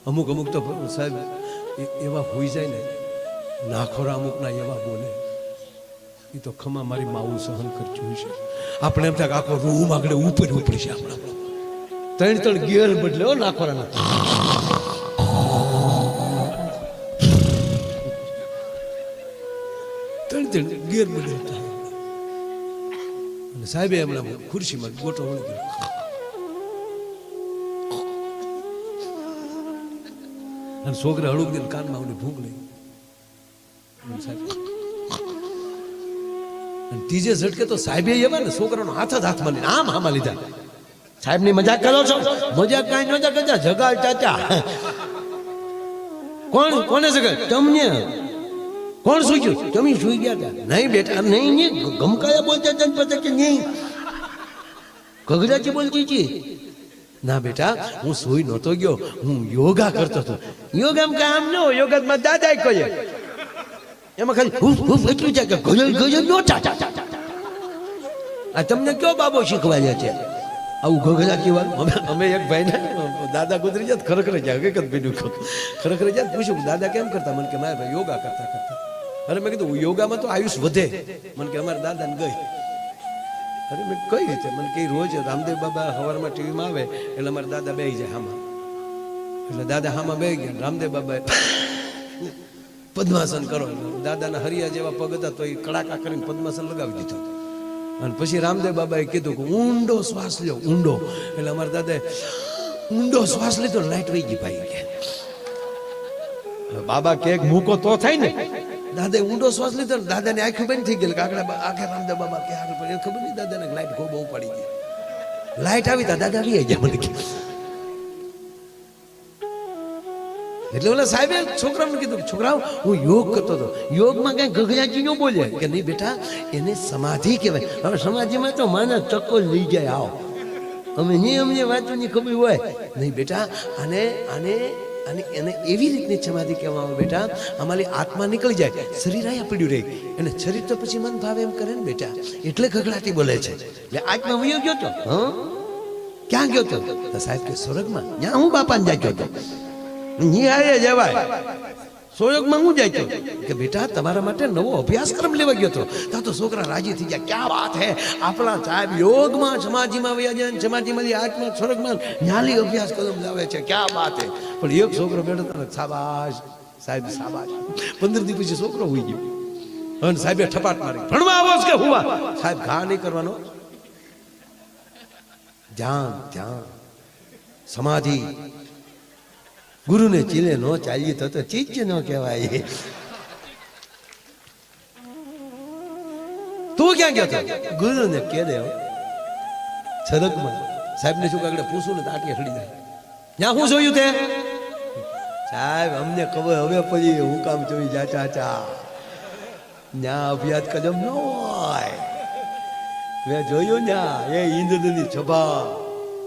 S1: અમુક તો સાહેબ એવા હોઈ જાય ને, નાખોરા અમુકના એવા બોલે. એ તો ખમા મારી માવું સહન કરતું છે. આપણે એમ થાય આખો રૂમ આગળ ઉપર છે. આપણા ત્રણ ગેર બદલે નાખોરાના. ત્રણ ગેર બદલતા. અને સાહેબે હમણાં ખુરશીમાં ગોટો વળી ગયો. અને છોકરા હળુક દે કાનમાં આવને ભૂખ લઈ. ત્રીજે ઝટકે તો સાહેબે એવા ને છોકરાનો હાથ જ હાથમાં લઈને આમ હામાં લીધા. સાહેબ ની મજાક કરો છો? મજાક કાંઈ નતા કરતા. જગાડ ચાચા. કોને જગાડ? તમને. કોણ સુઈ ગયું? તમે સુઈ ગયા હતા? નહીં બેટા નહીં. ગમકાયા બોલતા હતા પછી કે નહીં ગગડાથી બોલતી હતી. ના બેટા હું સુઈ નહોતો ગયો. હું યોગા કરતો હતો. યોગામાં કામ ન હોય. યોગામાં દાદા કહે એમાં ખાલી એટલું છે કે ગજબ નોટા. આ તમને કયો બાબો શીખવાડ્યા છે આવું ગગડાથી વાત? અમે એક ભાઈને દાદા ગુજરી જાય ખરેખર જાય હકીકત ભાઈ ખરેખર જાય પૂછ્યું દાદા કેમ કરતા? મને કે મારા ભાઈ યોગા કરતા. અરે મેં કીધું યોગામાં તો આયુષ વધે. મને કે અમારા દાદાને ગઈ. અરે મેં કઈ રીતે? મને કે રોજ રામદેવ બાબા સવારમાં ટીવીમાં આવે એટલે અમારા દાદા બેસી જાય હામાં. એટલે દાદા હામાં બેસી ગયા. રામદેવ બાબા પદ્માસન કરો. દાદાના હરિયા જેવા પગ હતા તો એ કડાકા કરીને પદ્માસન લગાવી દીધું. અને પછી રામદેવ બાબાએ કીધું કે ઊંડો શ્વાસ લ્યો. ઊંડો. એટલે અમારા દાદાએ ઊંડો શ્વાસ લીધો. લાઈટ વહી ગઈ ભાઈ કે બાબા કે મૂકો તો થાય ને. દાદાએ ઊંડો શ્વાસ લીધો. દાદાને આંખો બંધ થઈ ગઈ. આખે રામદેવ બાબા કે આગળ પડે ખબર નહીં. દાદાને લાઈટ બહુ પડી ગઈ. લાઈટ આવી તા દાદા આવી ગયા. મને એટલે ઓલા સાહેબે છોકરાઓને કીધું છોકરાઓ હું યોગ કરતો હતો. યોગમાં કઈ ગગડાજી ન બોલે કે નહીં બેટા એને સમાધિ કહેવાય. હવે સમાધિમાં તો માના ચક્કો લઈ જાય. આવો અમે નહીં અમને વાંચવાની ખબર હોય નહીં બેટા. આને એને એવી રીતની સમાધિ કહેવામાં આવે બેટા. અમારી આત્મા નીકળી જાય. શરીર અહીંયા પડ્યું રહે. અને શરીર તો પછી મન ભાવે એમ કરે ને બેટા. એટલે ગગડાટી બોલે છે. એટલે આત્મા વયો ગયો તો ક્યાં ગયો તો? સાહેબ કે સ્વર્ગમાં. ત્યાં હું બાપાને જાય ગયો હતો. નિહાળે જવાય. સોયોગમાં હું જાય કે બેટા તમારા માટે નવો અભ્યાસક્રમ લેવા ગયો હતો. ત્યાં તો છોકરા રાજી થઈ ગયા. ક્યાં વાત હે આપણા સાહેબ યોગમાં સમાધિમાં વયા જાય. સમાધિમાંથી આત્મા સ્વર્ગમાં ન્યાલી અભ્યાસક્રમ લાવે છે. ક્યાં વાત હે. પણ એક છોકરો બેઠો હતો શાબાશ સાહેબ શાબાશ. 15 દી પછી છોકરો હોઈ ગયો. અને સાહેબે ઠપાટ મારી ભણવા આવો કે હુવા? સાહેબ ઘા નહીં કરવાનો. ધ્યાન સમાધિ. ગુરુને ચીલે નો ચાલીએ તો ચીજ ન કહેવાય. તું ક્યાં ગયો હતો? ગુરુને કે દે છરકમાં. સાહેબને શું આગળ પૂછું ને તો આટલે ખડી જાય. ત્યાં હું જોયું તે? સાહેબ અમને ખબર હવે પછી હું કામ જોઈ જા ચાચા. ત્યાં અભ્યાસ કદમ ન હોય. મેં જોયું ને એ ઇન્દ્રની સભા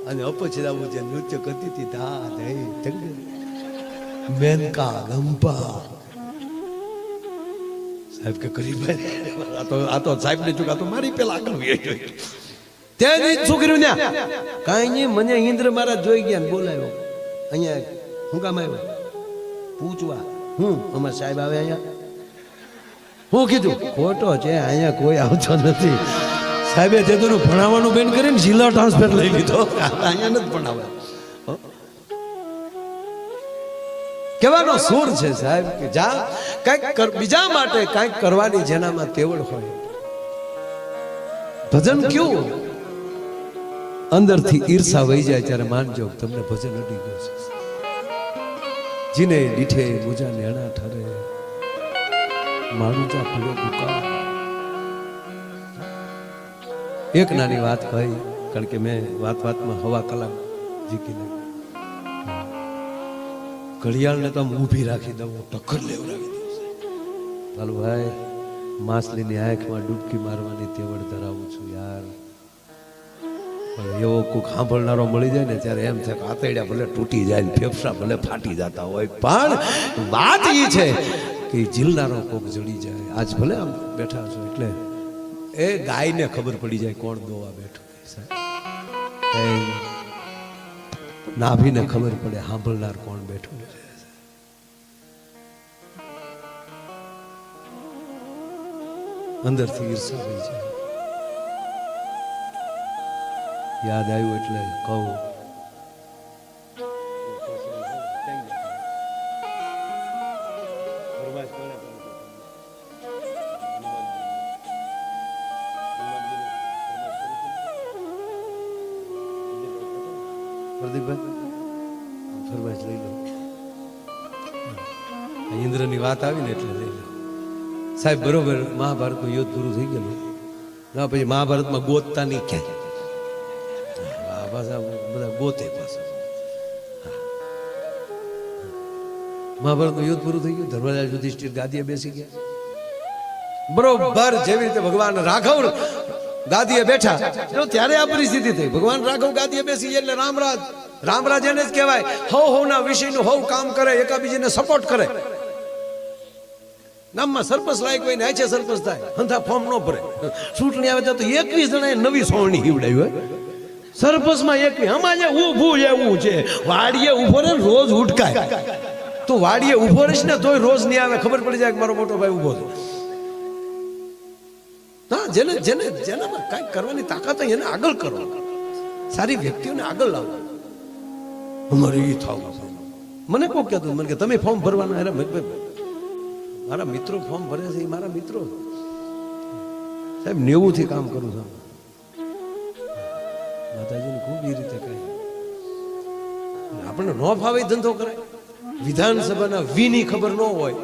S1: અને અપછરાવું જે નૃત્ય કરતી હતી ધા ધઈ મેનકા ગંપા સાહેબ કે કરી આ તો સાહેબ ને ચૂકા તો મારી પેલા આગળ ત્યાં શું કર્યું ને કાંઈ નહીં મને ઇન્દ્ર મારા જોઈ ગયા બોલાયો અહીંયા હું કામ આવ્યો પૂછવા હું અમારા સાહેબ આવે અહીંયા હું કીધું ખોટો છે અહીંયા કોઈ આવતો નથી સાહેબે તે તો ભણાવવાનું બેન કરીને જિલ્લા ટ્રાન્સફર લઈ લીધો અહીંયા નથી ભણાવે કહેવાનો સુર છે સાહેબ કે જા કંઈક બીજા માટે કંઈક કરવાની જેનામાં તેવડ હોય ભજન કેવું અંદરથી ઈર્ષા વહી જાય ત્યારે માનજો તમને ભજન અડી ગયું છે જીને દીઠે મુજા નેણા ઠરે મારું જા પડ્યો દુકાન એક નાની વાત કહી કારણ કે મેં વાતમાં હવા કલાક જીકી નાખી ઘડિયાળને તો ઊભી રાખી દઉં ટક્કર લેવડાવી દઉં ચાલો ભાઈ માછલીની આંખમાં ડૂબકી મારવાની તેવડ ધરાવું છું યાર એવો કોઈક સાંભળનારો મળી જાય ને ત્યારે એમ થાય કે આતરડા ભલે તૂટી જાય ને ફેફસા ભલે ફાટી જતા હોય પણ વાત એ છે કે ઝીલનારો કોક જડી જાય આજ ભલે આમ બેઠા છો એટલે એ ગાયને ખબર પડી જાય કોણ દોવા બેઠું નાભીને ખબર પડે સાંભળનાર કોણ બેઠું અંદરથી ઈર્ષા થઈ જાય યાદ આવ્યું એટલે કહું પ્રદીપભાઈ ફરમાઈશ લઈ લો ઇન્દ્રની વાત આવી ને એટલે લઈ લો સાહેબ બરોબર મહાભારતનું યુદ્ધ પૂરું થઈ ગયેલું ના પછી મહાભારતમાં ગોતતાની ક્યાંય પાછા બધા ગોતે પાછા મહાભારતનું યુદ્ધ પૂરું થઈ ગયું ધર્મરાજ યુધિષ્ઠિર ગાદીએ બેસી ગયા બરોબર જેવી રીતે ભગવાન રાઘવ ગાદીએ બેઠા ત્યારે આ પરિસ્થિતિ થઈ ભગવાન રાઘવ ગાદીએ બેસી ગયા એટલે રામરાજ એને જ કહેવાય હવ ના વિષયનું હવ કામ કરે એકાબીજીને સપોર્ટ કરે ગામમાં સરપંચ લાયક હોય ને આચે સરપંચ થાય હંધા ફોર્મ ન ભરે ચૂંટણી આવે તો 21 જણાએ નવી સોળણી હિવડાવી હોય સરપંચમાં 21 અમારે ઊભું એવું છે વાડીએ ઉભો રહે રોજ ઉઠકાય તું વાડીએ ઉભો રહીશ ને તોય રોજ નહીં આવે ખબર પડી જાય કે મારો મોટો ભાઈ ઉભો છે હા જેને જેને જેનામાં કાંઈક કરવાની તાકાત હોય એને આગળ કરો સારી વ્યક્તિઓને આગળ લાવો અમારે એ થવું મને કોઈ કહેતું મને કે તમે ફોર્મ ભરવાના અરે મારા મિત્રો ફોર્મ ભરે છે એ મારા મિત્રો સાહેબ 90 થી કામ કરું છું માતાજીને ખૂબ એ રીતે કહે આપણને ન ફાવે ધંધો કરે વિધાનસભાના વીની ખબર ન હોય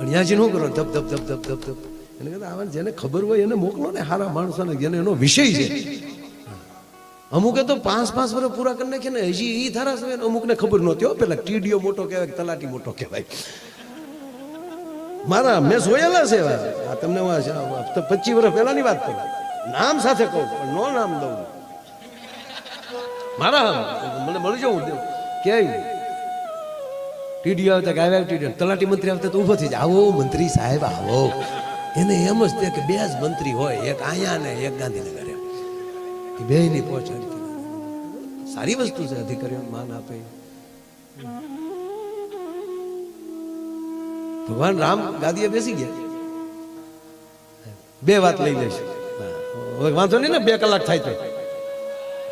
S1: અને ત્યાંથી ન કરો ધપ ધપ ધપ ધપ ધપ ધપ એને કહેતા આવા જેને ખબર હોય એને મોકલો ને સારા માણસોને જેને એનો વિષય છે અમુકે તો 5 વર્ષ પૂરા કરી નાખે ને હજી એ ધારાસભ્ય અમુકને ખબર નહોતી હો પેલા ટીડીઓ મોટો કહેવાય તલાટી મોટો કહેવાય મારા મેં જોયેલા છે આ તમને 25 વર્ષ પહેલાની વાત કરું નામ સાથે કહું પણ નો નામ દઉં મારા મને મળી જવું કે ટીડીઓ આવતા કે આવ્યા ટીડીઓ તલાટી મંત્રી આવતા તો ઊભો થઈ જાય આવો મંત્રી સાહેબ આવો એને એમ જ કે 2 જ મંત્રી હોય એક અહીંયા ને એક ગાંધીનગર બે ની પહોંચાડી સારી વસ્તુ છે અધિકારીઓને માન આપે ભગવાન રામ ગાદીએ બેસી ગયા 2 વાત લઈ લેશે હવે વાંધો નહીં ને 2 કલાક થાય તો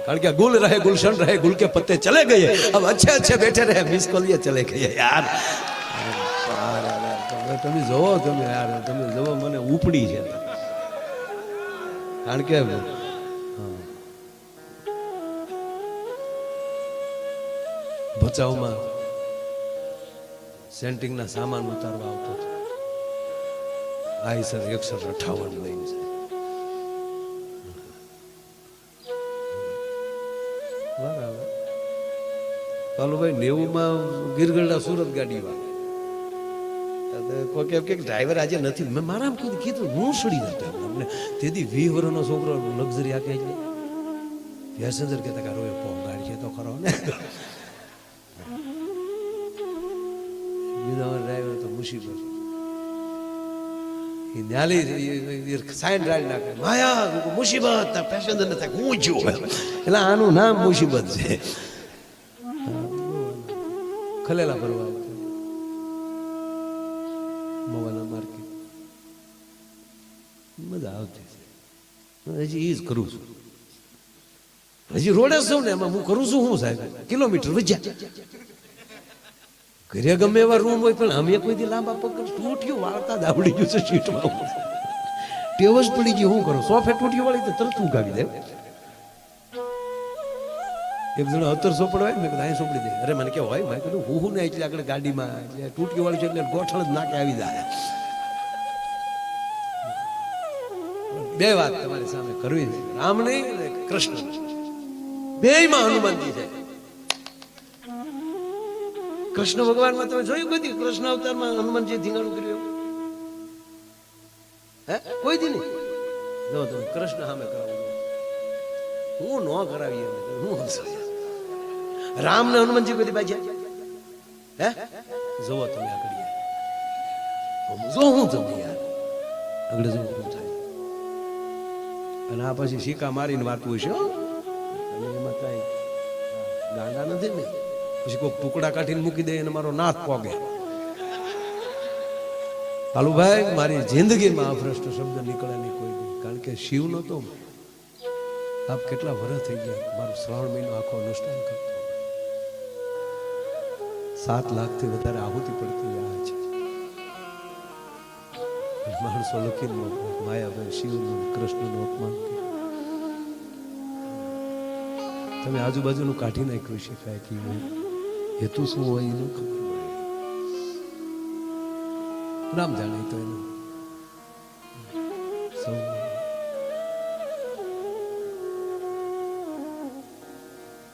S1: કારણ કે ગુલ રહે ગુલશન રહે ગુલ કે પત્તે ચલે ગયે अब अच्छे अच्छे बैठे रहे मिस कॉल ये चले गए यार તમે જોવો તમે યાર તમે જોવો મને ઉપડી છે કારણ કે ભચાઉમાં સેન્ટિંગના સામાન ઉતારવા આવતો હતો આઈસર 158 લઈને છે બરાબર પાલુભાઈ 90 માં ગીરગઢડા સુરત ગાડી વાળા કોઈ કે ડ્રાઈવર આજે નથી. મેં મારા કીધું હું સડી નતો અમને તેથી 20 વર્ષનો છોકરો લક્ઝરી આપે છે. પેસેન્જર કહેતા કે રોય પોંગાડી છે તો ખરો ને. બીજો ડ્રાઈવર તો મુસીબત એ ન્યાલી સાઈન રાડી નાખે માયા મુસીબત પેસેન્જર ને થાય હું જો એટલે આનું નામ મુસીબત છે. ખલેલા ભરવા મોવાના માર્કેટ મજા આવતી છે. હજી એ જ કરું છું, હજી રોડે છું ને એમાં હું કરું છું. હું સાહેબ કિલોમીટર વજ્યા ઘરે ગમે એવા રૂમ હોય પણ અમે કોઈ દી લાંબા પગ ટૂંટિયું વાળતા જ આવડી ગયું છે સીટમાં. ટેવ જ પડી ગઈ. શું કરું સોફે ટૂંટિયું વાળી તો તરત ઉગાવી દે. એક જણા 1700 પડવાય મેં કીધું અહીં સોંપડી દે. અરે મને કેવું હોય મેં કીધું હું ને એટલે આગળ ગાડીમાં એટલે ટૂંટિયું વાળી છે એટલે ગોઠણ જ નાકે આવી જાય. બે વાત તમારી સામે કરવી છે, રામ નહીં અને કૃષ્ણ. બેયમાં હનુમાનજી છે. કૃષ્ણ ભગવાનમાં તમે જોયું કોઈ દી કૃષ્ણ અવતારમાં હનુમાનજી ધીંગાણું કર્યું? હે કોઈ દી નહીં. જો તમે કૃષ્ણ સામે કરાવું હું ન કરાવી હું રામ ને હનુમાનજી કોઈ દી બાજ્યા? હે જોવો તમે આગળ જો હું તમે યાર આગળ જો શું થાય. અને આ પછી સિક્કા મારીને વાતું હશે અને એમાં કઈ ગાંડા નથી ને. પછી કોઈ ટુકડા કાઢીને મૂકી દે અને મારો નાથ પોગે. કાલુભાઈ મારી જિંદગીમાં અભ્રષ્ટ શબ્દ નીકળે નહીં કોઈ નહીં. કારણ કે શિવ નો તો આપ કેટલા વર્ષ થઈ ગયા મારો શ્રાવણ મહિનો આખો અનુષ્ઠાન કરતો. 7 લાખથી વધારે આહુતિ પડતી આ છે. માણસો લખીને માયાભાઈ શિવનું કૃષ્ણનું અપમાન કર્યું. તમે આજુબાજુનું કાઢી નાખ્યું શીખાય કે હેતુ શું હોય એનું ખબર પડે. રામ જાણે તો એનું સૌ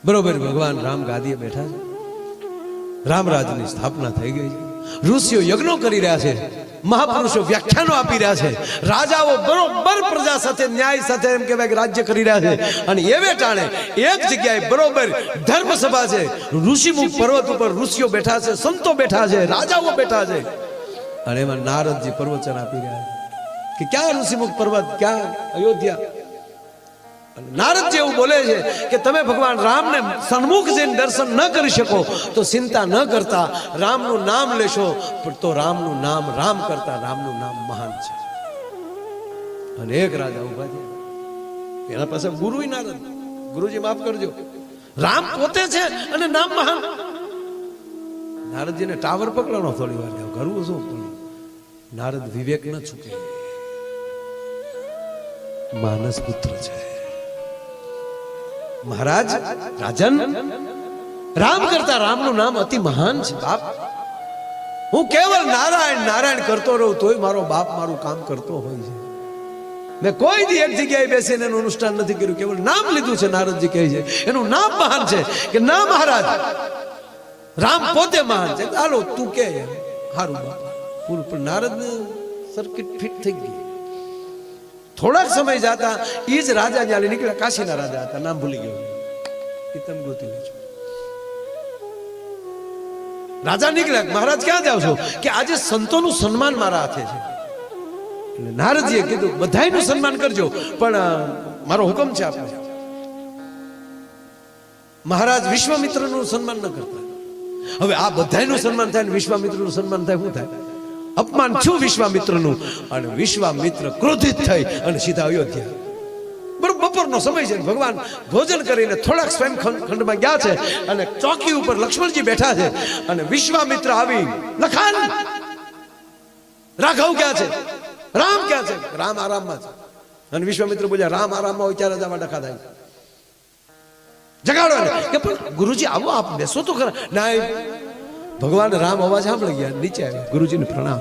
S1: બરોબર. ભગવાન રામ ગાદીએ બેઠા છે. રામરાજની સ્થાપના થઈ ગઈ છે. ઋષિઓ યજ્ઞો કરી રહ્યા છે, મહાપુરુષો વ્યાખ્યાનો આપી રહ્યા છે, રાજાઓ બરોબર પ્રજા સાથે ન્યાય સાથે એમ કહેવાય કે રાજ્ય કરી રહ્યા છે. અને એવે ટાણે એક જગ્યાએ બરોબર ધર્મસભા છે, ઋષિમુખ પર્વત ઉપર ઋષિઓ બેઠા છે, સંતો બેઠા છે, રાજાઓ બેઠા છે. અને એમાં નારદજી પ્રવચન આપી રહ્યા છે કે ક્યાં ઋષિમુખ પર્વત, ક્યાં અયોધ્યા. નારદજી એવું બોલે છે કે તમે ભગવાન રામને સન્મુખ જઈને દર્શન ન કરી શકો તો ચિંતા ન કરતા, રામનું નામ લેશો તો રામનું નામ રામ કરતા રામનું નામ મહાન છે. અને એક રાજા ઉભા થયા, એના પાસે ગુરુ નારદ. ગુરુજી માફ કરજો, રામ પોતે છે અને નામ મહાન. નારદજીને ટાવર પકડવાનો થોડી વાર કરવું શું, પણ નારદ વિવેક ન ચૂકે. માનસ પુત્ર છે મહારાજ. રાજન, રામ કરતા રામનું નામ અતિ મહાન છે બાપ. હું કેવળ નારાયણ નારાયણ કરતો રહું તોય મારો બાપ મારું કામ કરતો હોય છે. મેં કોઈ દી એક જગ્યાએ બેસીને એનું અનુષ્ઠાન નથી કર્યું, કેવળ નામ લીધું છે. નારદજી કહે છે એનું નામ મહાન છે કે ના મહારાજ રામ પોતે મહાન છે. ચાલો તું કે હારું બાપ પૂરું. પણ નારદને સર્કિટ ફિટ થઈ ગઈ. થોડાક સમય જતા એ જ રાજા જ્યાં નીકળ્યા, કાશીના રાજા હતા, નામ ભૂલી ગયો, એ તમે ગોતી લેજો. રાજા નીકળ્યા, મહારાજ ક્યાં જાવ છો? કે આજે સંતોનું સન્માન મારા હાથે છે. એટલે નારદજીએ કીધું બધાયનું સન્માન કરજો, પણ મારો હુકમ છે આપણે. મહારાજ વિશ્વામિત્રનું સન્માન ન કરતા. હવે આ બધાયનું સન્માન થાય ને વિશ્વામિત્રનું સન્માન થાય, શું થાય? અપમાન છું વિશ્વામિત્રનું. અને વિશ્વામિત્ર ક્રોધિત થઈ અને સીધા અયોધ્યા. બરોબર બપોરનો સમય છે, ભગવાન ભોજન કરીને થોડાક સ્વયં ખંડમાં ગયા છે અને ચોકી ઉપર લક્ષ્મણજી બેઠા છે. અને વિશ્વામિત્ર આવી, લખાન રાઘવ ક્યાં છે? રામ ક્યાં છે? રામ આરામમાં છે. અને વિશ્વામિત્ર બોલ્યા રામ આરામમાં હોય ત્યારે જ આમાં ડખા થાય. જગાડો કે પણ ગુરુજી આવો, આપ બેસો તો ખરા. ના, ભગવાન રામ અવાજ સાંભળી ગયા, નીચે આવ્યા. ગુરુજીને પ્રણામ,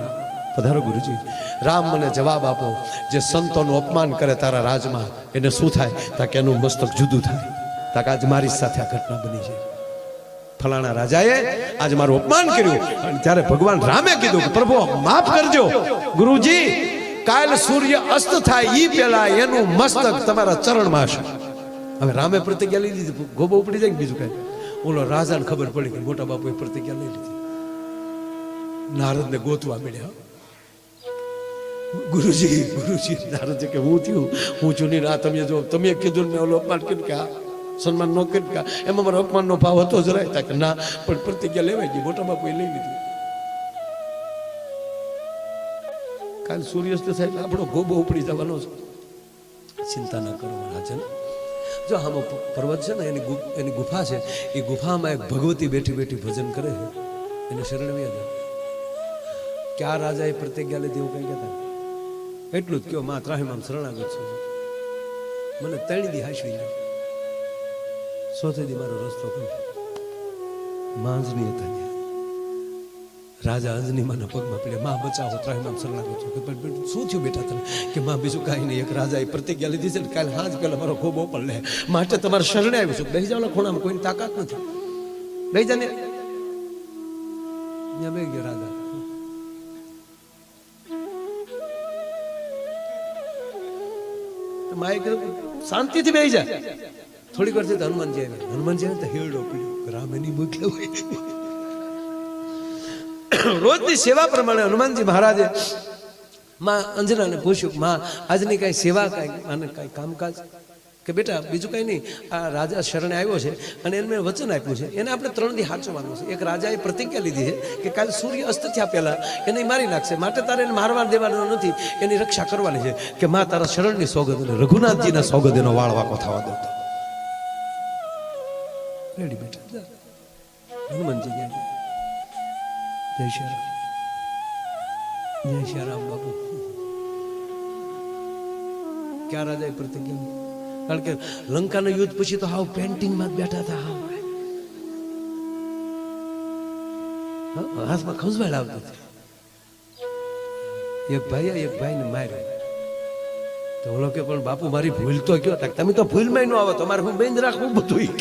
S1: પધારો ગુરુજી. રામ મને જવાબ આપો, જે સંતોનું અપમાન કરે તારા રાજમાં એને શું થાય? તાકે એનું મસ્તક જુદું થાય. તાકે આજ મારી સાથે આ ઘટના બની છે. ફલાણા રાજાએ આજ મારું અપમાન કર્યું. અને ત્યારે ભગવાન રામે કીધું કે પ્રભુ માફ કરજો ગુરુજી, કાલ સૂર્ય અસ્ત થાય ઈ પહેલા એનું મસ્તક તમારા ચરણમાં હશે. હવે રામે પ્રતિજ્ઞા લઈ લીધી, ગોબો ઉપડી જાય. બીજું કઈ ઓલો રાજાને ખબર પડી કે મોટા બાપુએ પ્રતિજ્ઞા લઈ લીધી. નારદને ગોતવા મળ્યા. ગુરુજી ગુરુજી, નારદ કે હું થયું, હું છું નહીં. તમે જો તમે કીધું મેં ઓલો અપમાન કર્યું કે સન્માન ન કર્યું કે એમાં મારો અપમાનનો ભાવ હતો જરાય કે ના, પણ પ્રતિજ્ઞા લેવાઈ ગઈ, મોટા બાપુએ લઈ લીધી. કાલ સૂર્યાસ્ત થાય એટલે આપણો ગોબો ઉપડી જવાનો છે. ચિંતા ના કરો રાજન. જો આમાં પર્વત છે ને, એની ગુફા છે. એ ગુફામાં એક ભગવતી બેઠી બેઠી ભજન કરે છે. એને શરણ વ્યા ક્યાં રાજાએ પ્રતિજ્ઞા લીધી એવું કઈ કહેતા એટલું જ કયો, માં ત્રાહીમામ શરણાગત છું, મને 3 દી હાંસવી લે, 100 દી મારો રસ્તો કરો. માં અંજની હતા ત્યાં. રાજા અંજની માના પગમાં પડ્યા, માં બચાવો, ત્રાહીમામ શરણાગત છું. શું થયું બેટા તને? કે માં બીજું કાંઈ નહીં, એક રાજાએ પ્રતિજ્ઞા લીધી છે ને, કાલે હાજ પેલા મારો ખોબો પણ લે, માટે તમારે શરણે આવ્યું છું. બેસી જાઓ ખૂણામાં, કોઈની તાકાત નથી. બેસી જા ને. ત્યાં બે ગયો રાજા. શાંતિથી બેસી જાય. થોડીક વાર હનુમાનજી આવ્યા. હનુમાનજી આવે તો હેરડો પીડ્યો, રામ એની મોકલ્યો હોય. રોજની સેવા પ્રમાણે હનુમાનજી મહારાજે માં અંજનાને પૂછ્યું, માં આજની કઈ સેવા, કઈ આને કઈ કામકાજ? કે બેટા બીજું કઈ નહીં, આ રાજા શરણે આવ્યો છે અને એને મેં વચન આપ્યું છે, એને આપણે 3 દી હાચવવાનું છે. એક રાજાએ પ્રતિજ્ઞા લીધી છે કે કાલ સૂર્ય અસ્ત થયા પહેલા એને મારી નાખશે, માટે તારે એને મારવા દેવાનો નથી, એની રક્ષા કરવાની છે. કે માં તારા શરણની સોગંદ અને રઘુનાથજીના સોગંદ એનો વાળ વાકો થવા દો. રેડી બેટા. હનુમાનજી ગયા. જય શ્રી રામ, જય શ્રી રામ બાપુ. ક્યાં રાજાએ પ્રતિજ્ઞા? કારણ કે લંકાના યુદ્ધ પછી તો હાવ પેન્ટિંગમાં જ બેઠા હતા. હાથમાં ખંજવાળ આવતી હતી. એક ભાઈને માર્યો તો ઓલો કે પણ બાપુ મારી ભૂલ તો કયો? તમે તો ભૂલમાં ન આવો, તમારે હું બેન રાખવું બધું.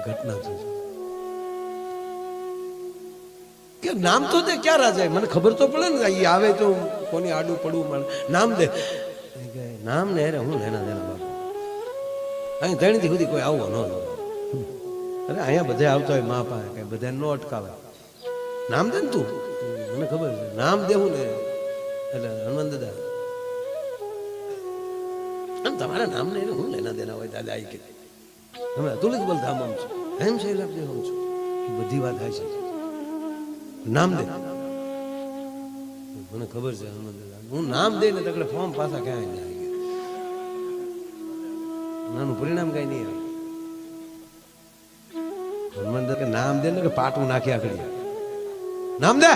S1: ઘટના છે કે નામ તો દે. ક્યાં રાજા? મને ખબર તો પડે ને, એ આવે તો કોની આડું પડવું મળે. નામ દે. નામ ને અરે હું લેના દેના બાપુ, અહીં 3 દી સુધી કોઈ આવવો ન. અરે અહીંયા બધા આવતા હોય મા પાસે, કઈ બધા ન અટકાવે. નામ દે ને તું, મને ખબર છે. નામ દેવું ને એટલે હનુમાન દાદા આમ તમારા નામ ને હું લેના દેના હોય. દાદા આવી કે હમણાં તુલિત બોલતા આમ છું, એમ છે એટલે હું છું. બધી વાત થાય છે. નામ દે. મને ખબર છે હનુમાન દાદા, હું નામ દે ને તકડે ફોર્મ પાછા ક્યાં આવી ગયા. નાનું પરિણામ કઈ નહીં આવે. હનુમાન દાદા કે નામ દે ને કે પાટું નાખી આગળ. નામ દે.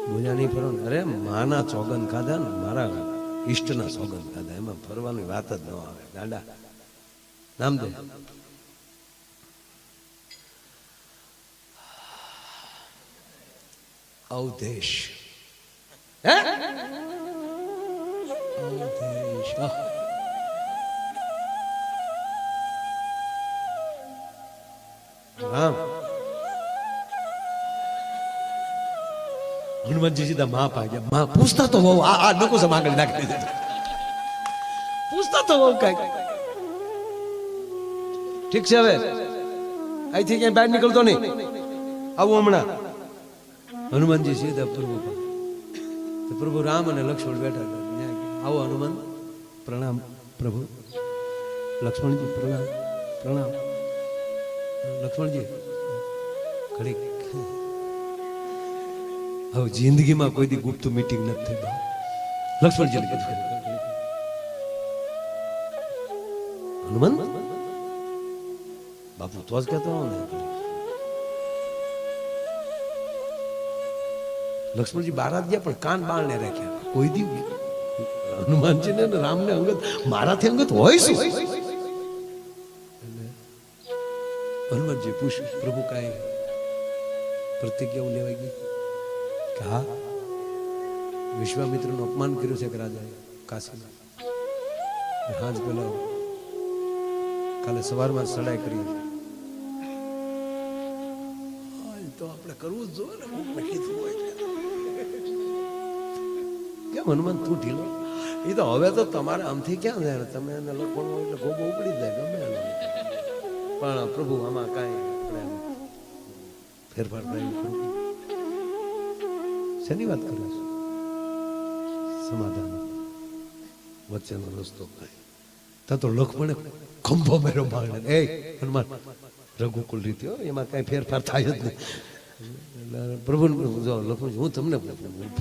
S1: બોલ્યા નહીં ફરો ને. અરે માના સોગંદ ખાધા ને, મારા ઈષ્ટના સોગંદ ખાધા, એમાં ફરવાની વાત જ ન આવે. ગાંડા. નામ દે. અવધેશ. હે અવધેશ. રામ. હનુમાનજી સીધા માં પા ગયા. માં પૂછતા તો બહુ આ લોકો સમ આગળ નાખી દીધા. પૂછતા તો બહુ કઈ. ઠીક છે, હવે અહીંથી ક્યાંય બહાર નીકળતો નહીં, આવું હમણાં. હનુમાનજી સીધા પ્રભુ, પ્રભુ રામ અને લક્ષ્મણ બેઠા હતા. આવો હનુમાન, પ્રણામ પ્રભુ. લક્ષ્મણજી પ્રણામ. પ્રણામ લક્ષ્મણજી. ઘડીક હવે જિંદગીમાં કોઈ દી ગુપ્ત મીટિંગ નથી થઈ. લક્ષ્મણજી હનુમાન બાપુ તો જ કહેતો હો ને. લક્ષ્મણજી બારા ગયા પણ કાન બાળને રાખ્યા. કોઈ દી હનુમાનજી ને રામને અંગત મારાથી અંગત હોય શું? હનુમાનજી પૂછ્યું, પ્રભુ કાંઈ પ્રતિજ્ઞાઓ લેવાઈ ગઈ? કે હા. વિશ્વામિત્રનું અપમાન કર્યું છે કે રાજાએ કાશીમાં. હાજ પેલા કાલે સવારમાં સડાઈ કરી તો આપણે કરવું જ જોઈએ ને. કીધું હોય કેમ હનુમાન તું ઢીલો? એ તો હવે તો તમારે આમથી ક્યાં જાય, તમે એને લખવાનું હોય એટલે ગોગો ઉપડી જાય ગમે એને. પણ પ્રભુ આમાં કાંઈ આપણે ફેરફાર થાય પ્રભુ શેની વાત કરે છે? સમાધાન વચ્ચેનો રસ્તો કાંઈ ત્યાં તો લખમણે ખંભો મેરો માગણે એ હનુમાન રઘુકુલ રીતિ એમાં કાંઈ ફેરફાર થાય જ નહીં. પ્રભુ જો લક્ષ્મણજી હું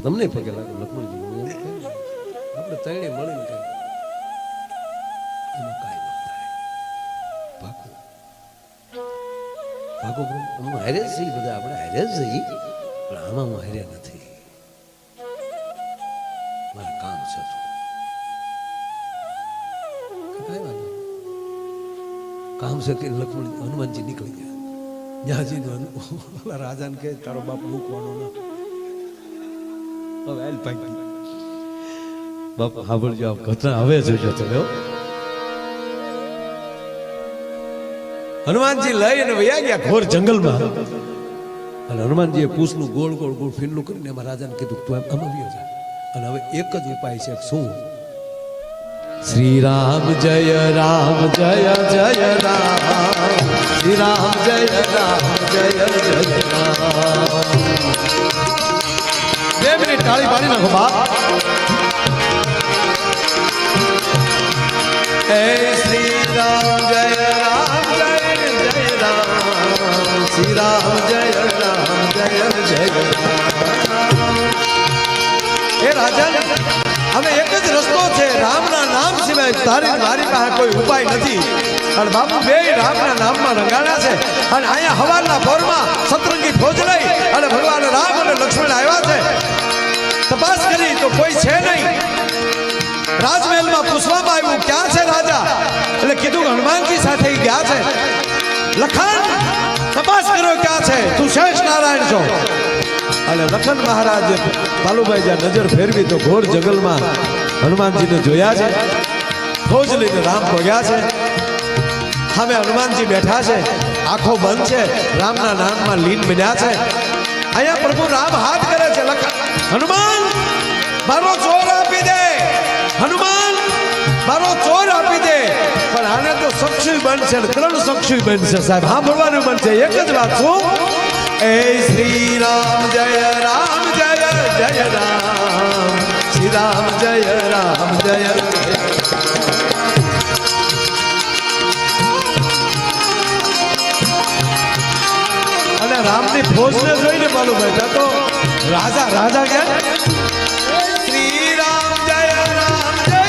S1: તમને પગે લાગુ લક્ષ્મણજી આપણે ત્રણે મળીને કઈ એમાં કાંઈ ન થાય. ભાગો ભાગો હું હારે જ જઈ, બધા આપણે હારે જ જઈ, પણ આમાં હું હારે નથી. મારે કામ છે કાંઈ વાંધો કામ છે કે લક્ષ્મણ હનુમાનજી નીકળી ગયા. ન્યાજી રાજાને કહે તારો બાપ મૂકવાનો ના. હવે હાલ ભાગી બાપ સાંભળજો ઘટના હવે જોજો તમે. હનુમાનજી લઈ અને વયા ગયા ઘોર જંગલમાં. અને હનુમાનજીએ પૂછનું ગોળ ગોળ ગોળ ફીરલું કરીને એમાં રાજાને કીધું તું આમ આવ્યો છે. અને હવે એક જ ઉપાય છે. શું? શ્રી રામ જય રામ જય જય રામ, શ્રી રામ જય રામ જય જય રામ. 2 મિનિટ તાળી પાડી નાખો બાપ. હે શ્રી રામ જય રામ જય જય રામ, શ્રી રામ જય રામ જય જય રામ. એ રાજન હવે એક જ રસ્તો છે, રામના નામ સિવાય તારી મારી પાસે કોઈ ઉપાય નથી. અને બાપુ બે રામના નામમાં રંગાણા છે. અને અહીંયા હવારના પોરમાં સતરંગી ફોજ લઈ અને ભગવાન રામ અને લક્ષ્મણ આવ્યા છે. તપાસ કરી તો કોઈ છે નહીં. રાજમહેલમાં પૂછવામાં આવ્યું ક્યાં છે રાજા, એટલે કીધું હનુમાનજી સાથે ગયા છે. લખન તપાસ કર્યો ક્યાં છે, તું શેષ નારાયણ છો. અને લખન મહારાજ પાલુભાઈ જ્યાં નજર ફેરવી તો ઘોર જંગલમાં હનુમાનજીને જોયા છે. ફોજ લઈને રામ પહોંચ્યા છે. સામે હનુમાનજી બેઠા છે, આંખો બંધ છે, રામના નામમાં લીન બન્યા છે. અહીંયા પ્રભુ રામ હાથ કરે છે, લખન હનુમાન મારો ચોર આપી દે, હનુમાન મારો ચોર આપી દે. પણ આને તો સક્ષી બનશે, 3 સક્ષી બનશે સાહેબ, સાંભળવાનું બનશે. એક જ વાત શું? એ શ્રી રામ જય રામ જય જય રામ, શ્રી રામ જય રામ જય જય. અને રામની ફોજને જોઈને બોલું ભાઈ તો રાજા રાજા ક્યાં? શ્રી રામ જય રામ જય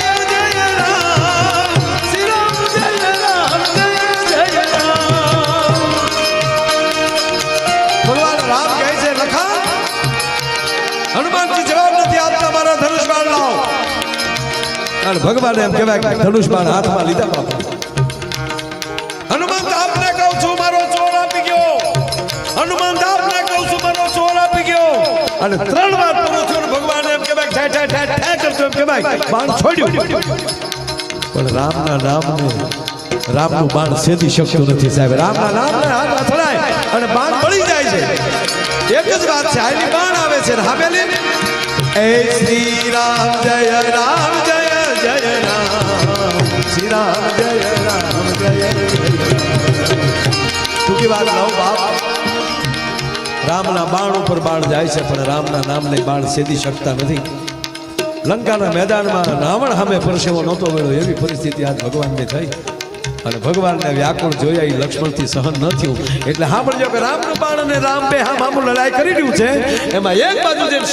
S1: જય રામ, શ્રી રામ જય રામ જય જય રામ. ભગવાન રામ કહે છે લખન હનુમાનજી જવાબ નથી આપતા, મારા ધનુષ બાણ લાવો. અને ભગવાન એમ કહેવાય કે ધનુષ બાણ હાથમાં લીધા બાપા. હનુમાન આપને કહું છું મારો ચોર આપી ગયો, હનુમાન આપને કહું છું મારો ચોર આપી ગયો. અને 3 વાર પૂરું થયું. ભગવાન એમ કહેવાય ઠે ઠે ઠે ઠે કરતો એમ કહેવાય બાણ છોડ્યું. પણ રામના નામને રામનું બાણ સેદી શકતું નથી સાહેબ. રામના નામને હાથ અથડાય અને બાણ બળી જાય છે. એક જ વાત છે, આની બાણ આવે છે ને હામેલી એ શ્રી રામ જય રામ જય જય રામ, શ્રી રામ જય રામ જય જય. ટૂંકી વાત લઉં બાપ, રામના બાણ ઉપર બાણ જાય છે પણ રામના નામને બાણ સેદી શકતા નથી. લંકાના મેદાનમાં રાવણ સામે પરસેવો નહોતો વેળો એવી પરિસ્થિતિ આજ ભગવાનને થઈ. અને ભગવાનને વ્યાકુળ જોયા એ લક્ષ્મણથી સહન ન થયું. એટલે સાંભળજો કે રામનું બાણ અને રામ બે હામું લડાઈ કરી રહ્યું છે. એમાં એક બાજુ જેમ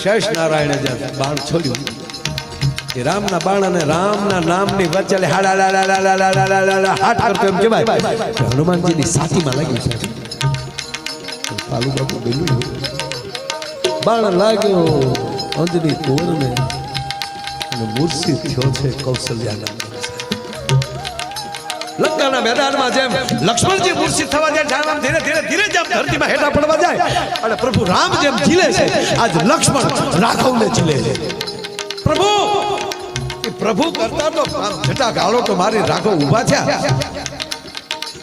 S1: શેષ નારાયણે જ્યાં બાણ છોડ્યું એ રામના બાણ અને રામના નામની વચ્ચે હાટ કરતો એમ કહેવાય હનુમાનજીની છાતીમાં લાગ્યું છે. પાલુ બાપુ બોલ્યું બાણ લાગ્યો અંજની કોરને અને મૂર્છિત થયો છે કૌશલ્યાના. લંકાના મેદાનમાં જેમ લક્ષ્મણજી મૂર્છિત થવા જાય જામ ધીરે ધીરે ધીરે જેમ ધરતીમાં હેઠા પડવા જાય અને પ્રભુ રામ જેમ ઝીલે છે આજ લક્ષ્મણ રાઘવને ઝીલે છે પ્રભુ કરતા તો જટા ગાળો તો મારી રાઘવ ઊભા થયા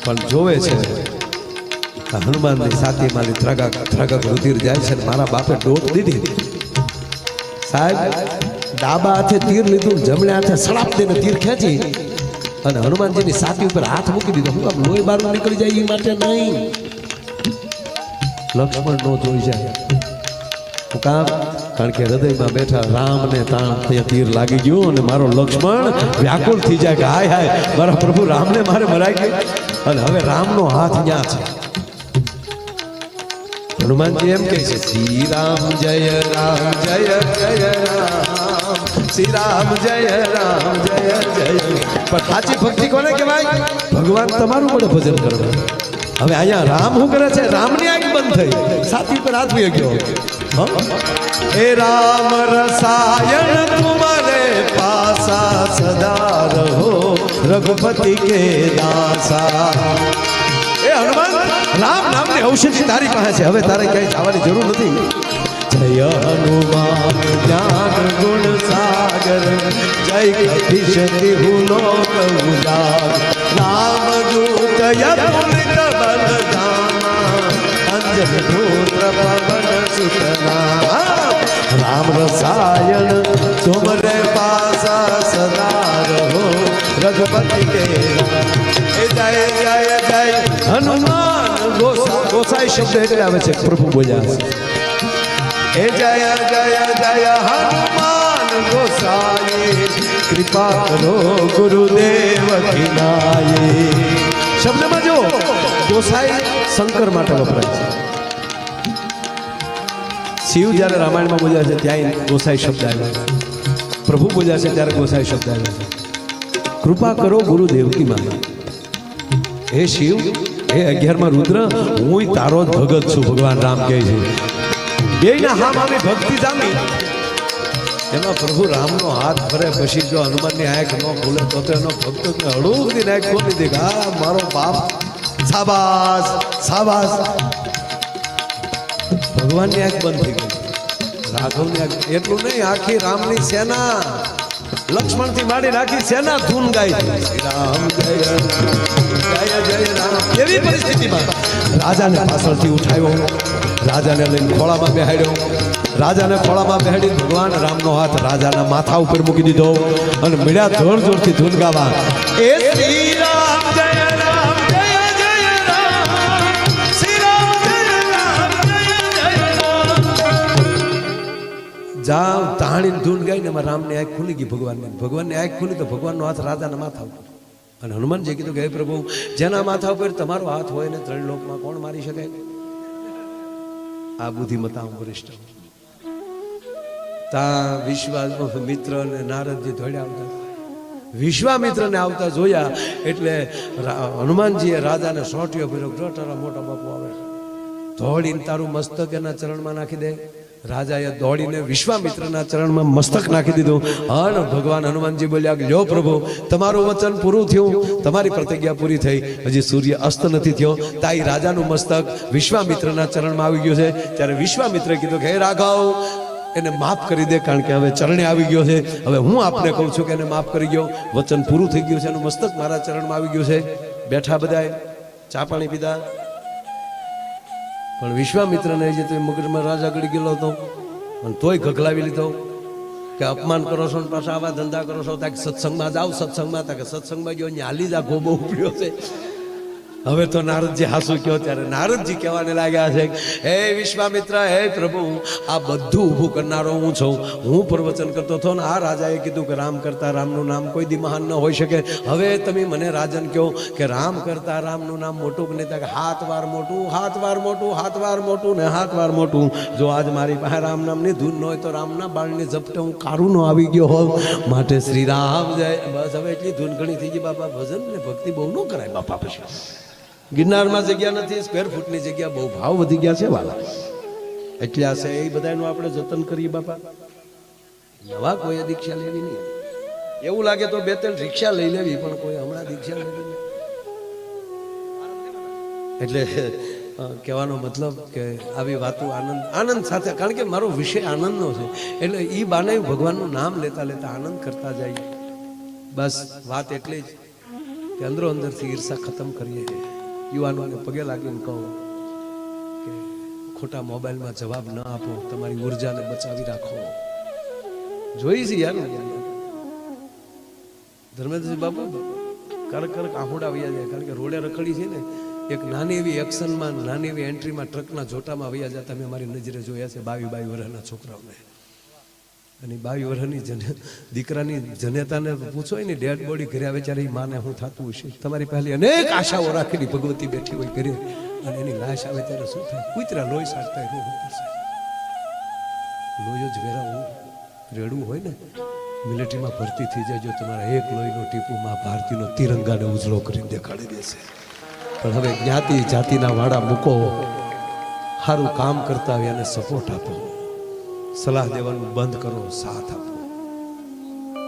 S1: પણ જોવે છે હનુમાનની સાથે મારી ત્રાગક રુધિર જાય છે મારા બાપે ડોક દીધી સાહેબ ડાબા હાથે તીર લીધું જમણે હાથે સડાપ દઈને તીર ખેંચી અને હનુમાનજીની છાતી ઉપર હાથ મૂકી દીધો હું લોહી બહાર નીકળી જાય એ માટે નહીં લક્ષ્મણ નો જોઈ જાય કામ કારણ કે હૃદયમાં બેઠા રામને તાણ તીર લાગી ગયું અને મારો લક્ષ્મણ વ્યાકુળ થઈ જાય કે હાય હાય મારા પ્રભુ રામને મારે મરાઈ ગયું અને હવે રામનો હાથ ત્યાં છે હનુમાનજી એમ કહે છે શ્રી રામ જય રામ જય જય રામ શ્રી રામ જય રામ જય જય પણ સાચી ભક્તિ કોને કહેવાય ભગવાન તમારું પડે ભજન કરવું હવે અહીંયા રામ શું કરે છે રામની આંખ બંધ થઈ સાથી પર હાથ વહી ગયો એ રામ રસાયણ તુમારે પાસા સદા રહો રઘુપતિ કે દાસા એ હનુમાન રામ નામની ઔષધિ તારી પાસે છે હવે તારે ક્યાંય જવાની જરૂર નથી જય હનુમાન જ્ઞાન ગુણ સાગર જય કપીશતિ હુલોક ઉજાગર રામ દૂત યતુલિત બલધામા અંજન પુત્ર પવન સુતના રામ રસાયણ તુમરે પાસા સદા રહો રઘુપતિ કે જય જય જય હનુમાન ગોસાઈ શબ્દ એટલે આવે છે પ્રભુ બોલ્યા એ જય જય જય હનુમાન ગોસાઈ કૃપા કરો ગુરુદેવ કિનાય શબ્દમાં જો ગોસાઈ શંકર માટે વપરાય છે શિવ જ્યારે રામાયણમાં બોલ્યા છે ત્યાં ગોસાઈ શબ્દ આવ્યો છે પ્રભુ બોલ્યા છે ત્યારે ગોસાઈ શબ્દ આવ્યો છે કૃપા કરો ગુરુદેવ કી માતા હે શિવ હે 11માં રુદ્ર હું તારો જ ભગત છું ભગવાન રામ કહે છે બેયના હામ આમે ભક્તિ જામી એમાં પ્રભુ રામનો હાથ ભરે પછી જો હનુમાનની આંખ ન ખોલે તો એનો ભક્તને હળુકની આંખ ખોલી દે હા મારો બાપ શાબાશ શાબાશ ભગવાનની આંખ બંધ થઈ ગઈ રાઘવની આંખ એટલું નહીં આખી રામની સેના લક્ષ્મણથી માંડી આખી સેના ધૂન ગાય છે રામ જય જય જય રામ એવી પરિસ્થિતિમાં રાજાને પાછળથી ઉઠાવ્યો રાજાને લઈને ખોળામાં બેહાડ્યો રાજાને ખોળામાં બેહાડી ભગવાન રામનો હાથ રાજાના માથા ઉપર મૂકી દીધો અને મળ્યા જોર જોરથી ધૂન ગાવા એ શ્રી રામ જય રામ જય જય રામ શ્રી રામ જય રામ જય જય રામ જાવ તાણીને ધૂન ગાઈને એમાં રામની આંખ ખુલી ગઈ ભગવાનની આંખ ખુલી તો ભગવાનનો હાથ રાજાના માથા ઉપર અને હનુમાનજી કીધું કે હે પ્રભુ જેના માથા ઉપર તમારો હાથ હોય ને 3 લોકમાં કોણ મારી શકે આ બુદ્ધિમતા વરિષ્ઠ તા વિશ્વામિત્ર અને નારદજી દોડ્યા આવતા વિશ્વામિત્રને આવતા જોયા એટલે હનુમાનજીએ રાજાને સોંટ્યો ફેર્યો તારા મોટા બાપુ આવે દોડીને તારું મસ્તક એના ચરણમાં નાખી દે રાજાએ દોડીને વિશ્વામિત્રના ચરણમાં મસ્તક નાખી દીધું અને ભગવાન હનુમાનજી બોલ્યા કે લ્યો પ્રભુ તમારું વચન પૂરું થયું તમારી પ્રતિજ્ઞા પૂરી થઈ હજી સૂર્ય અસ્ત નથી થયો તાઈ રાજાનું મસ્તક વિશ્વામિત્રના ચરણમાં આવી ગયું છે ત્યારે વિશ્વામિત્રે કીધું કે હે રાઘવ એને માફ કરી દે કારણ કે હવે ચરણે આવી ગયો છે હવે હું આપને કહું છું કે એને માફ કરી ગયો વચન પૂરું થઈ ગયું છે એનું મસ્તક મારા ચરણમાં આવી ગયું છે બેઠા બધાએ ચા પાણી પીધા પણ વિશ્વામિત્રને જે તો મગજમાં રાજા ગળી ગયેલો હતો અને તોય ગગલાવી લીધો કે અપમાન કરો છો ને પાછા આવા ધંધા કરો છો ત્યાં સત્સંગમાં જાઓ સત્સંગમાં કે સત્સંગમાં ગયો હાલી જ આ ગોબો ઉપડ્યો છે હવે તો નારદજી હાસુ કયો ત્યારે નારદજી કહેવાને લાગ્યા છે હે વિશ્વામિત્ર હે પ્રભુ આ બધું ઊભું કરનારો હું છું હું પ્રવચન કરતો હતો ને આ રાજાએ કીધું કે રામ કરતા રામનું નામ કોઈ દી મહાન ન હોઈ શકે હવે તમે મને રાજન કહો કે રામ કરતા રામનું નામ મોટું કે નહીં હાથ વાર મોટું હાથ વાર મોટું હાથ વાર મોટું ને હાથ વાર મોટું જો આજ મારી પાસે રામ નામની ધૂન ન હોય તો રામના બાળની ઝપટે હું કારું ન આવી ગયો હોઉં માટે શ્રી રામ જય બસ હવે એટલી ધૂન ઘણી થઈ ગઈ બાપા ભજન ને ભક્તિ બહુ ન કરાય બાપા પછી ગિરનારમાં જગ્યા નથી સ્ક્વેર ફૂટની જગ્યા બહુ ભાવ વધી ગયા છે વાલા એટલે આ છે એ બધાનું આપણે જતન કરીએ બાપા નવા કોઈ દીક્ષા લેવી નહીં એવું લાગે તો 2-3 રિક્ષા લઈ લેવી પણ કોઈ હમણાં દીક્ષા લેવી નહીં એટલે કહેવાનો મતલબ કે આવી વાતો આનંદ સાથે, કારણ કે મારો વિષય આનંદનો છે, એટલે એ બાને ભગવાનનું નામ લેતા લેતા આનંદ કરતા જાય. બસ વાત એટલી જ કે અંદરો અંદરથી ઈર્ષા ખતમ કરીએ. યુવાનોને પગે લાગીને કહો કે ખોટા મોબાઈલમાં જવાબ ન આપો, તમારી ઉર્જાને બચાવી રાખો. જોઈ છે યાર ધર્મેન્દ્રસિંહ બાપુ કરક આંખોડા વૈયા જાય, કારણ કે રોડે રખડી છે ને, એક નાની એવી એક્શનમાં, નાની એવી એન્ટ્રીમાં ટ્રકના જોટામાં વૈયા જતા મેં મારી નજરે જોયા છે 22 વર્ષના છોકરાઓને. અને 22 વર્ષની દીકરાની જનેતાને પૂછો ને, ડેડ બોડી ઘરે આવે ત્યારે માને શું થતું હશે. તમારી પહેલી અનેક આશાઓ રાખેલી ભગવતી બેઠી હોય ઘરે, અને એની લાશ આવે ત્યારે શું થાય? કૂતરા લોહી સાટતા હોય, શું કરશે? લોહી જ વેરાવું રેડવું હોય ને, મિલિટરીમાં ભરતી થઈ જાય, જો તમારા એક લોહીનો ટીપુમાં ભારતીનો તિરંગાને ઉજળો કરીને દેખાડી દેશે. પણ હવે જ્ઞાતિ જાતિના વાડા મૂકો, સારું કામ કરતા હોય એને સપોર્ટ આપો, સલાહ દેવાનું બંધ કરો, સાથ આપો.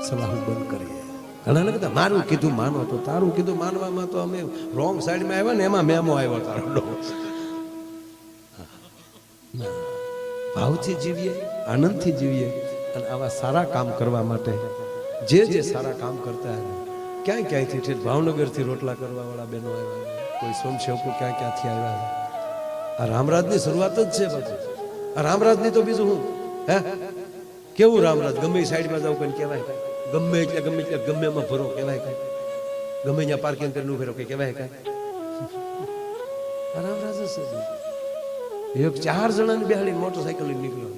S1: સલાહ બંધ કરીએ. ઘણા કહેતા મારું કીધું માનો, તો તારું કીધું માનવામાં તો અમે રોંગ સાઈડમાં આવ્યા ને, એમાં મેમો આવ્યો તારો. ભાવથી જીવીએ, આનંદથી જીવીએ, અને આવા સારા કામ કરવા માટે જે સારા કામ કરતા ક્યાંય ક્યાંયથી છે, ભાવનગરથી રોટલા કરવા વાળા બહેનો આવ્યા, કોઈ સ્વયંસેવકો ક્યાંથી આવ્યા. આ રામરાજની શરૂઆત જ છે. પછી આ રામરાજની તો બીજું હું હે કેવું રામરાજ? ગમે સાઈડમાં જાવ કોઈ કહેવાય, ગમે એટલે ગમે એમાં ભરો કહેવાય, કઈ ગમે ત્યાં પાર્કિંગ કરીને ઉભેરો કઈ કહેવાય, કઈ આ રામરાજ જ છે. એક 4 જણાની બેહાડી મોટરસાઇકલ નીકળ્યો,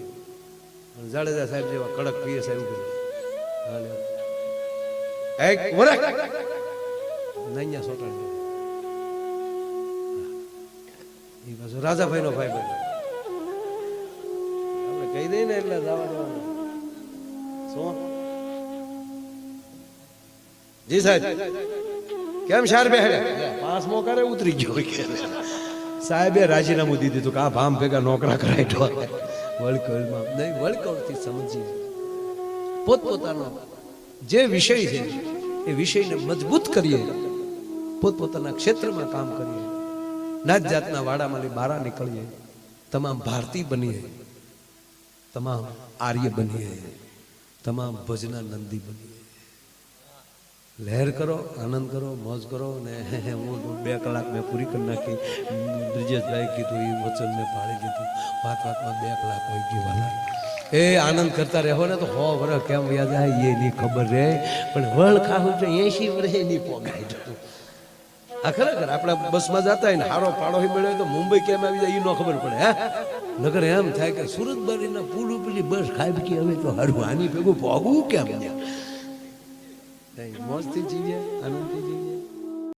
S1: જાડેજા સાહેબ જેવા કડક પીએસ આવ્યું એક વરખ નૈયા સોટાડી એ પાછો રાજાભાઈ નો ભાઈ બન્યો. આપણે કહી દઈએ ને એટલે જવા દેવાનું. શું જી સાહેબ કેમ શાર બેહાડ્યા? પાસ મોકારે ઉતરી ગયો સાહેબે રાજીનામું દીધું હતું કે આ ભામ ભેગા નોકરા કરાય. વળકળમાં નહીં, વળકળથી સમજીએ. પોતપોતાનો જે વિષય છે એ વિષયને મજબૂત કરીએ, પોતપોતાના ક્ષેત્રમાં કામ કરીએ, નાત જાતના વાડામાંથી બહાર નીકળીએ, તમામ ભારતીય બનીએ, તમામ આર્ય બનીએ, તમામ ભજના નંદી બનીએ. લહેર કરો, આનંદ કરો, મોજ કરો. ને હું 2 કલાક મેં પૂરી કરી નાખી. બ્રિજેશભાઈ કીધું એ વચન મેં પાળી દીધું. વાતમાં 2 કલાક હોય ગઈ વાલા. એ આનંદ કરતા રહો ને તો 100 વર્ષ કેમ યાદ આવે એ નહીં ખબર રહે, પણ વળ ખાવું તો 80 વર્ષે નહીં પોગાય જતું. આ ખરેખર આપણે બસમાં જતા હોય ને હારો પાડો મળ્યો તો મુંબઈ કેમ આવી જાય એ ન ખબર પડે. હે નગર એમ થાય કે સુરત બારીના પુલ ઉપરની બસ ખાઈ કે હવે તો હારું આની ભેગું પોગવું કેમ? મોજથી જીવીએ, આનંદથી જીવીએ.